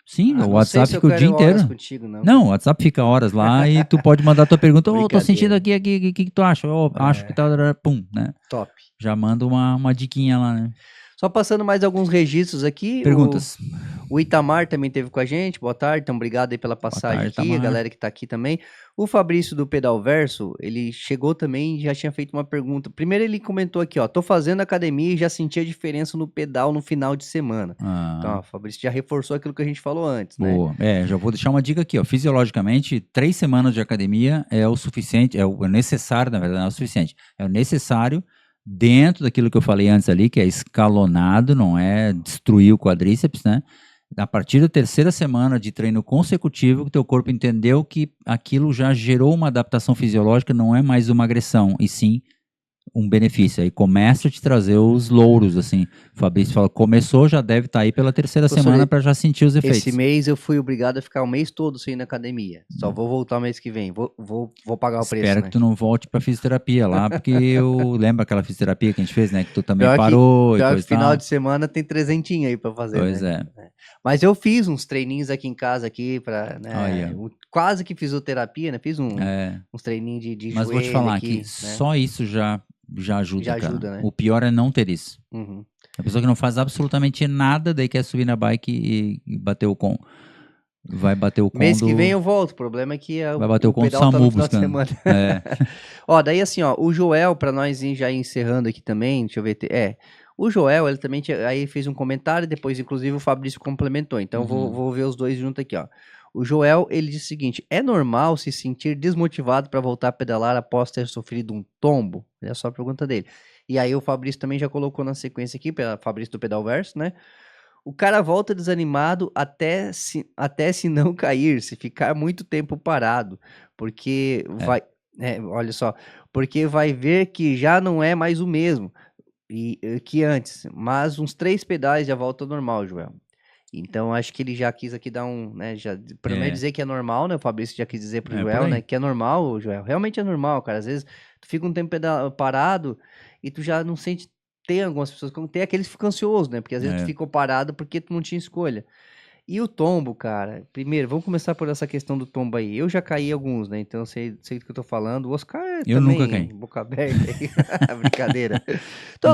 Sim, o não sei WhatsApp se eu fica o dia quero horas inteiro. contigo, não. Não, o WhatsApp fica horas lá e tu pode mandar tua pergunta. Ô, tô sentindo Brincadeira. aqui, o que tu acha? Acho que tá, pum, né? Top. Já manda uma diquinha lá, né? Só passando mais alguns registros aqui. Perguntas. O Itamar também esteve com a gente. Boa tarde, então obrigado aí pela passagem tarde, aqui. Itamar. A galera que tá aqui também. O Fabrício do Pedal Verso, ele chegou também e já tinha feito uma pergunta. Primeiro ele comentou aqui, ó, tô fazendo academia e já senti a diferença no pedal no final de semana. Então, ó, o Fabrício já reforçou aquilo que a gente falou antes, boa. né? Já vou deixar uma dica aqui, ó. Fisiologicamente, 3 semanas de academia é o suficiente, é o necessário, na verdade, não é o suficiente. É o necessário dentro daquilo que eu falei antes ali, que é escalonado, não é destruir o quadríceps, né? A partir da 3ª semana de treino consecutivo, que teu corpo entendeu que aquilo já gerou uma adaptação fisiológica, não é mais uma agressão, e sim um benefício. Aí começa a te trazer os louros, assim. O Fabrício fala, começou, já deve estar aí pela 3ª semana para já sentir os efeitos. Esse mês eu fui obrigado a ficar o mês todo sem ir na academia. Só vou voltar o mês que vem. Vou pagar o preço, Espero né? que tu não volte pra fisioterapia lá, porque eu lembro aquela fisioterapia que a gente fez, né? Que tu também parou e coisa e tal. Final de semana tem 300 aí pra fazer, pois né? é. Mas eu fiz uns treininhos aqui em casa aqui pra, né? Aí, quase que fisioterapia, né? Fiz uns treininhos de Mas joelho vou te falar aqui, que né? só isso já ajuda, Já cara. ajuda, né? O pior é não ter isso. Uhum. A pessoa que não faz absolutamente nada, daí quer subir na bike e bater o com. Vai bater o com Mês que vem eu volto, o problema é que vai bater o com do pedal tá SAMU no final de buscando. semana. Ó, daí assim, ó, o Joel, pra nós ir já encerrando aqui também, deixa eu ver, o Joel, ele também aí fez um comentário, depois inclusive o Fabrício complementou, então vou ver os dois juntos aqui, ó. O Joel, ele disse o seguinte, é normal se sentir desmotivado pra voltar a pedalar após ter sofrido um tombo? É só a pergunta dele. E aí o Fabrício também já colocou na sequência aqui, Fabrício do Pedal Verso, né? O cara volta desanimado até se não cair, se ficar muito tempo parado, porque vai, olha só, porque vai ver que já não é mais o mesmo que antes, mas uns 3 pedais já volta ao normal, Joel. Então acho que ele já quis aqui dar né, para não dizer que é normal, né, o Fabrício já quis dizer pro Joel, né, que é normal, Joel, realmente é normal, cara, às vezes tu fica um tempo parado e tu já não sente. Tem algumas pessoas, como tem aqueles que ficam ansiosos, né? Porque às vezes tu ficou parado porque tu não tinha escolha. E o tombo, cara, primeiro, vamos começar por essa questão do tombo aí. Eu já caí alguns, né? Então eu sei do que eu tô falando. O Oscar eu também, nunca caí. Boca aberta aí. Brincadeira.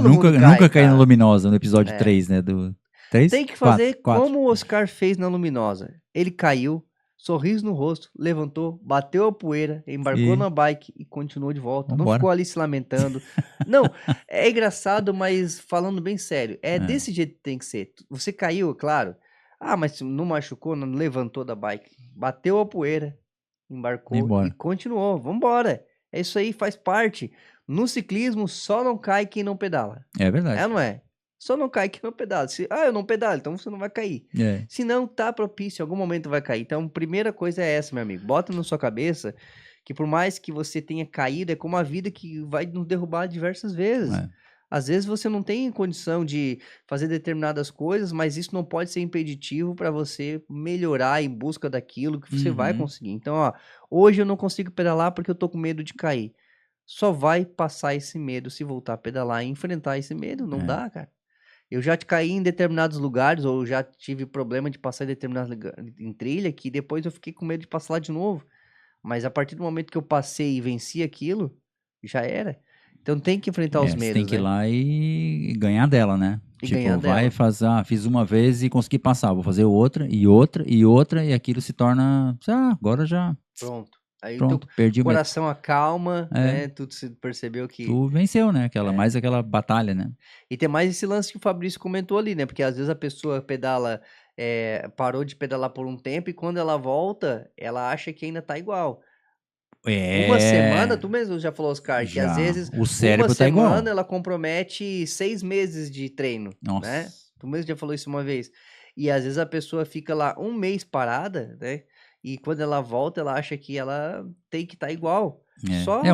Nunca caí na Luminosa, no episódio 3, né? Do 3? Tem que fazer como o Oscar fez na Luminosa. Ele caiu, sorriso no rosto, levantou, bateu a poeira, embarcou na bike e continuou de volta. Não ficou ali se lamentando. Não, é engraçado, mas falando bem sério, desse jeito que tem que ser. Você caiu, claro. Ah, mas não machucou, não levantou da bike. Bateu a poeira, embarcou e continuou. Vambora. É isso aí, faz parte. No ciclismo, só não cai quem não pedala. É verdade. É ou não é? Só não cai quem não pedala. Eu não pedalo, então você não vai cair. Se não, tá propício, em algum momento vai cair. Então, primeira coisa é essa, meu amigo. Bota na sua cabeça que por mais que você tenha caído, é como a vida que vai nos derrubar diversas vezes. Às vezes você não tem condição de fazer determinadas coisas, mas isso não pode ser impeditivo para você melhorar em busca daquilo que você vai conseguir. Então, ó, hoje eu não consigo pedalar porque eu tô com medo de cair. Só vai passar esse medo se voltar a pedalar e enfrentar esse medo. Não dá, cara. Eu já caí em determinados lugares, ou já tive problema de passar em determinados em trilha, que depois eu fiquei com medo de passar lá de novo. Mas a partir do momento que eu passei e venci aquilo, já era. Então tem que enfrentar os medos, você tem que ir lá e ganhar dela, né? Vai fazer, fiz uma vez e consegui passar, vou fazer outra, e outra, e outra, e aquilo se torna, agora já... Pronto. Aí perdi o coração acalma, né? Tu percebeu que... Tu venceu, né? Mais aquela batalha, né? E tem mais esse lance que o Fabrício comentou ali, né? Porque às vezes a pessoa pedala parou de pedalar por um tempo e quando ela volta, ela acha que ainda tá igual. Uma semana, tu mesmo já falou, Oscar, que às Já. vezes O uma cérebro tá igual. semana ela compromete 6 meses de treino, né? Nossa. Tu mesmo já falou isso uma vez. E às vezes a pessoa fica lá um mês parada, né? E quando ela volta, ela acha que ela tem que estar igual.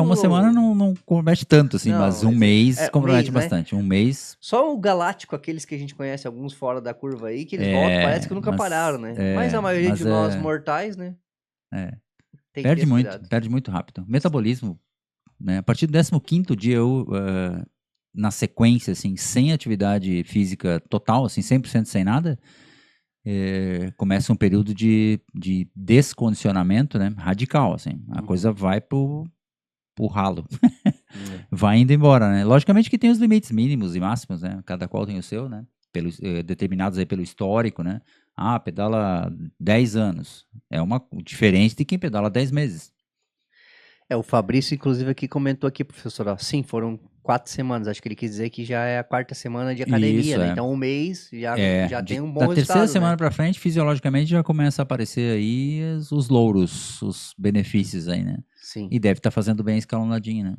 Uma semana Só não compromete tanto, assim, mas não, um mês um compromete mês, né? bastante. Um mês, Só o Galáctico, aqueles que a gente conhece, alguns fora da curva aí, que eles voltam, parece que nunca pararam, né? Mas a maioria de nós mortais, né? é, Tem que ter esse cuidado. perde muito rápido. Metabolismo, né? A partir do 15º dia, na sequência, assim, sem atividade física total, assim, 100% sem nada, começa um período de descondicionamento, né? Radical, assim. A coisa vai pro ralo. Vai indo embora, né? Logicamente que tem os limites mínimos e máximos, né? Cada qual tem o seu, né? Determinados aí pelo histórico, né? Ah, pedala 10 anos. É uma diferente de quem pedala 10 meses. O Fabrício, inclusive, aqui comentou aqui, professor, ó, sim, foram 4 semanas, acho que ele quis dizer que já é a 4ª semana de academia, Isso, né? Então, um mês já tem um bom da terceira resultado, semana né? pra frente, fisiologicamente, já começa a aparecer aí os louros, os benefícios aí, né? Sim. E deve estar fazendo bem escalonadinho, né?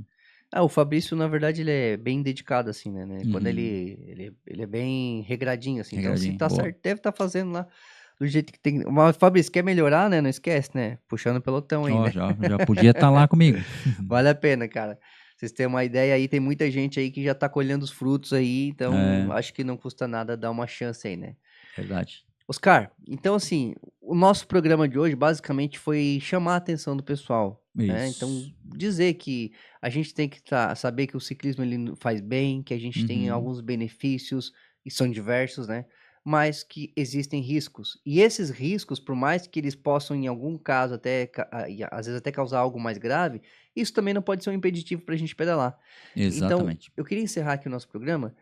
O Fabrício, na verdade, ele é bem dedicado, assim, né? Quando Uhum. ele é bem regradinho, assim. Então, se Regradinho, tá boa. certo, deve estar fazendo lá do jeito que tem. Mas, Fabrício, quer melhorar, né? Não esquece, né? Puxando o pelotão aí, né? Já podia estar lá comigo. Vale a pena, cara. Vocês têm uma ideia aí, tem muita gente aí que já tá colhendo os frutos aí, então acho que não custa nada dar uma chance aí, né? Verdade. Oscar, então assim, o nosso programa de hoje basicamente foi chamar a atenção do pessoal, né? Então, Isso. dizer que a gente tem que saber que o ciclismo ele faz bem, que a gente tem Uhum. alguns benefícios, e são diversos, né? Mas que existem riscos. E esses riscos, por mais que eles possam, em algum caso, e às vezes até causar algo mais grave, isso também não pode ser um impeditivo para a gente pedalar. Então, Exatamente. eu queria encerrar aqui o nosso programa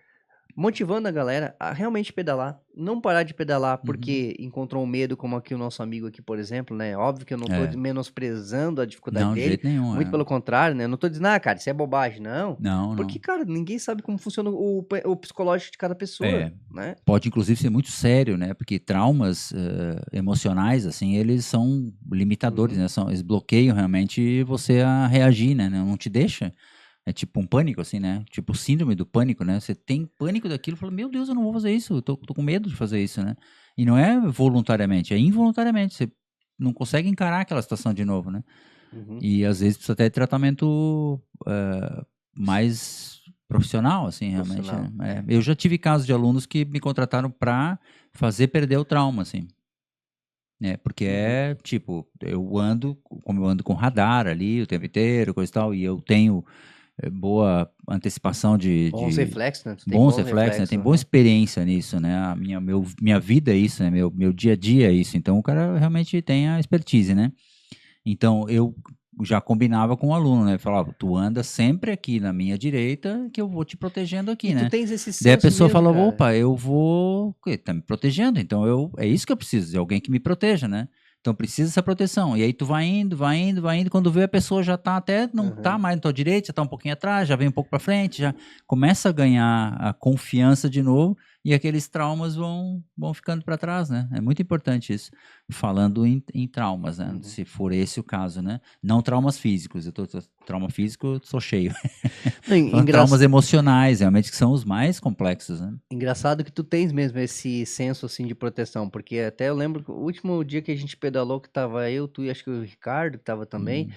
motivando a galera a realmente pedalar, não parar de pedalar porque encontrou um medo, como aqui o nosso amigo aqui, por exemplo, né? Óbvio que eu não tô Não, menosprezando a dificuldade de dele, jeito nenhum. muito pelo contrário, né? Eu não tô dizendo, cara, isso é bobagem, não. Não, Porque, não. cara, ninguém sabe como funciona o psicológico de cada pessoa, né? Pode inclusive ser muito sério, né? Porque traumas emocionais, assim, eles são limitadores, né? Eles bloqueiam realmente você a reagir, né? Não te deixa. É tipo um pânico, assim, né? Tipo síndrome do pânico, né? Você tem pânico daquilo, fala, meu Deus, eu não vou fazer isso, eu tô com medo de fazer isso, né? E não é voluntariamente, é involuntariamente. Você não consegue encarar aquela situação de novo, né? E às vezes precisa até de tratamento mais profissional, assim, realmente. Profissional, Né? Eu já tive casos de alunos que me contrataram para fazer perder o trauma, assim. Porque tipo, como eu ando com radar ali o tempo inteiro, coisa e tal, e eu tenho boa antecipação Bons reflexos, né? Tu tem bons bons reflexos, né? Tem reflexos, boa experiência nisso, né? Minha vida é isso, né? Meu dia a dia é isso. Então o cara realmente tem a expertise, né? Então eu já combinava com o aluno, né? Falava, tu anda sempre aqui na minha direita, que eu vou te protegendo aqui, E tu né? tens esse Daí a senso pessoa mesmo, falava, cara. opa, tá me protegendo, então é isso que eu preciso, de alguém que me proteja, né? Então precisa dessa proteção. E aí tu vai indo, quando vê a pessoa já tá até, não tá mais na tua direita, já tá um pouquinho atrás, já vem um pouco pra frente, já começa a ganhar a confiança de novo e aqueles traumas vão ficando para trás, né? É muito importante isso. Falando em traumas, né? Se for esse o caso, né? Não traumas físicos, trauma físico, eu sou cheio. Falando traumas emocionais, realmente, que são os mais complexos, né? Engraçado que tu tens mesmo esse senso assim de proteção, porque até eu lembro que o último dia que a gente pedalou, que tava eu, tu e acho que o Ricardo que tava também,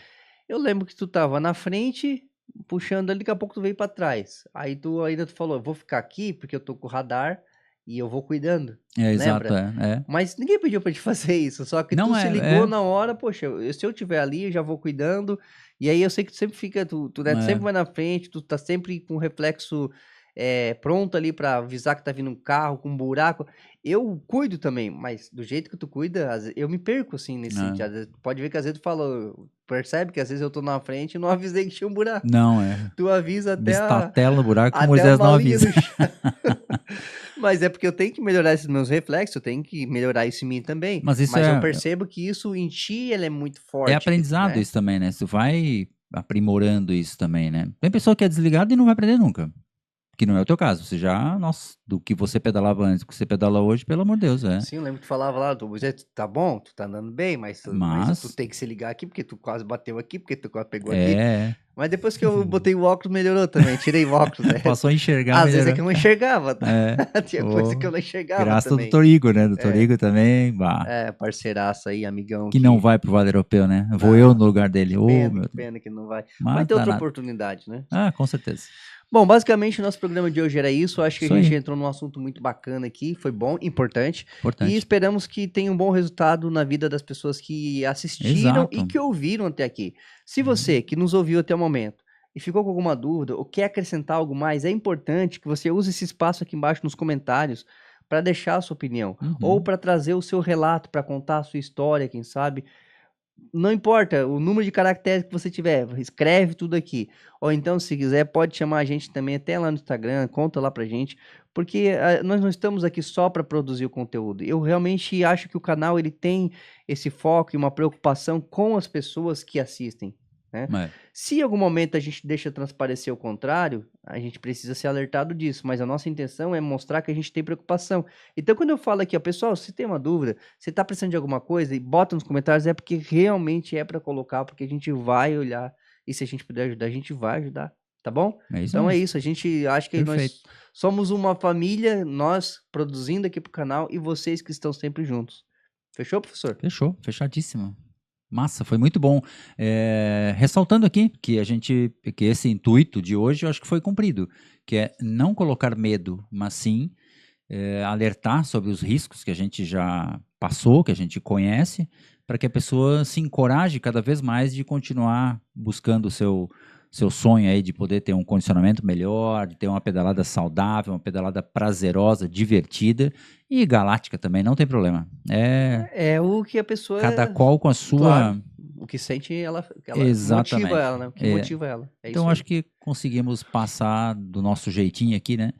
eu lembro que tu tava na frente, puxando ali, daqui a pouco tu veio pra trás. Aí tu falou, eu vou ficar aqui porque eu tô com o radar e eu vou cuidando. Exato, Lembra? Mas ninguém pediu pra te fazer isso, só que tu Não se ligou na hora, poxa, se eu tiver ali, eu já vou cuidando. E aí eu sei que tu sempre fica, né, sempre vai na frente, tu tá sempre com o reflexo pronto ali pra avisar que tá vindo um carro com um buraco. Eu cuido também, mas do jeito que tu cuida, eu me perco assim nesse sentido. Às vezes, pode ver que às vezes tu fala, percebe que às vezes eu tô na frente e não avisei que tinha um buraco. Não, Tu avisa me até estatela no buraco, até Moisés não uma linha avisa. do chão. Mas é porque eu tenho que melhorar esses meus reflexos, eu tenho que melhorar isso em mim também. Mas isso eu percebo que isso em ti, ele é muito forte. É aprendizado, né? isso também, né? Tu vai aprimorando isso também, né? Tem pessoa que é desligada e não vai aprender nunca. que não é o teu caso. Você já, nossa, do que você pedalava antes, do que você pedala hoje, pelo amor de Deus, Sim, eu lembro que tu falava lá, tá bom, tu tá andando bem, mas tu tem que se ligar aqui, porque tu quase bateu aqui, porque tu quase pegou aqui. Mas depois que eu botei o óculos, melhorou também, tirei o óculos, né? Passou a enxergar, Às melhorou. vezes é que eu não enxergava, tá? Tinha coisa que eu não enxergava graças também. do Dr. Igor, né? Dr. Igor também, Parceiraço aí, amigão. Que não vai pro Vale Europeu, né? Vou eu no lugar dele. Pena que não vai. Vai ter outra oportunidade, né? Com certeza. Bom, basicamente o nosso programa de hoje era isso. Acho que a gente entrou num assunto muito bacana aqui. Foi bom, importante. E esperamos que tenha um bom resultado na vida das pessoas que assistiram e que ouviram até aqui. Se você que nos ouviu até o momento e ficou com alguma dúvida ou quer acrescentar algo mais, é importante que você use esse espaço aqui embaixo nos comentários para deixar a sua opinião ou para trazer o seu relato, para contar a sua história, quem sabe. Não importa o número de caracteres que você tiver, escreve tudo aqui. Ou então, se quiser, pode chamar a gente também até lá no Instagram, conta lá pra gente, porque nós não estamos aqui só para produzir o conteúdo. Eu realmente acho que o canal ele tem esse foco e uma preocupação com as pessoas que assistem. Né? Se em algum momento a gente deixa transparecer o contrário, a gente precisa ser alertado disso, mas a nossa intenção é mostrar que a gente tem preocupação. Então quando eu falo aqui, ó, pessoal, se tem uma dúvida, se tá precisando de alguma coisa, e bota nos comentários, é porque realmente é para colocar, porque a gente vai olhar, e se a gente puder ajudar, a gente vai ajudar, tá bom? Então é isso, a gente acha que nós somos uma família, nós produzindo aqui pro canal, e vocês que estão sempre juntos. Fechou, professor? Fechou, fechadíssimo. Massa, foi muito bom. Ressaltando aqui que esse intuito de hoje eu acho que foi cumprido, que é não colocar medo, mas sim alertar sobre os riscos que a gente já passou, que a gente conhece, para que a pessoa se encoraje cada vez mais de continuar buscando o seu sonho aí de poder ter um condicionamento melhor, de ter uma pedalada saudável, uma pedalada prazerosa, divertida e galáctica também, não tem problema. É o que a pessoa... Cada qual com a sua... Claro, o que sente, ela motiva ela, né? O que motiva ela. Então, acho que conseguimos passar do nosso jeitinho aqui, né?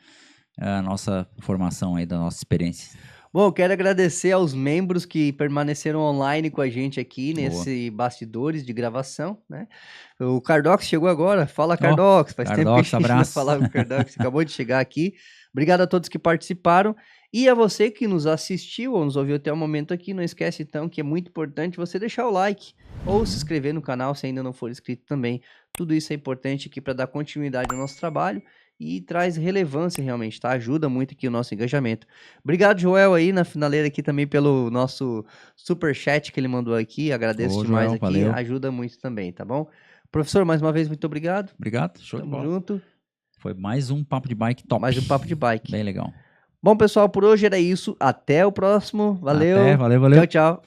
A nossa formação aí, da nossa experiência. Bom, quero agradecer aos membros que permaneceram online com a gente aqui nesse bastidores de gravação, né? O Cardox chegou agora. Fala, Cardox. Faz tempo que a gente não falava com o Cardox. Acabou de chegar aqui. Obrigado a todos que participaram. E a você que nos assistiu ou nos ouviu até o momento aqui, não esquece então que é muito importante você deixar o like ou se inscrever no canal se ainda não for inscrito também. Tudo isso é importante aqui para dar continuidade ao nosso trabalho e traz relevância realmente, tá? Ajuda muito aqui o nosso engajamento. Obrigado, Joel, aí na finaleira aqui também pelo nosso superchat que ele mandou aqui. Agradeço demais, Joel, aqui. Valeu. Ajuda muito também, tá bom? Professor, mais uma vez, muito obrigado. Obrigado, show de bola. Tamo junto. Foi mais um papo de bike top. Mais um papo de bike. Bem legal. Bom, pessoal, por hoje era isso. Até o próximo. Valeu. Valeu. Tchau, tchau.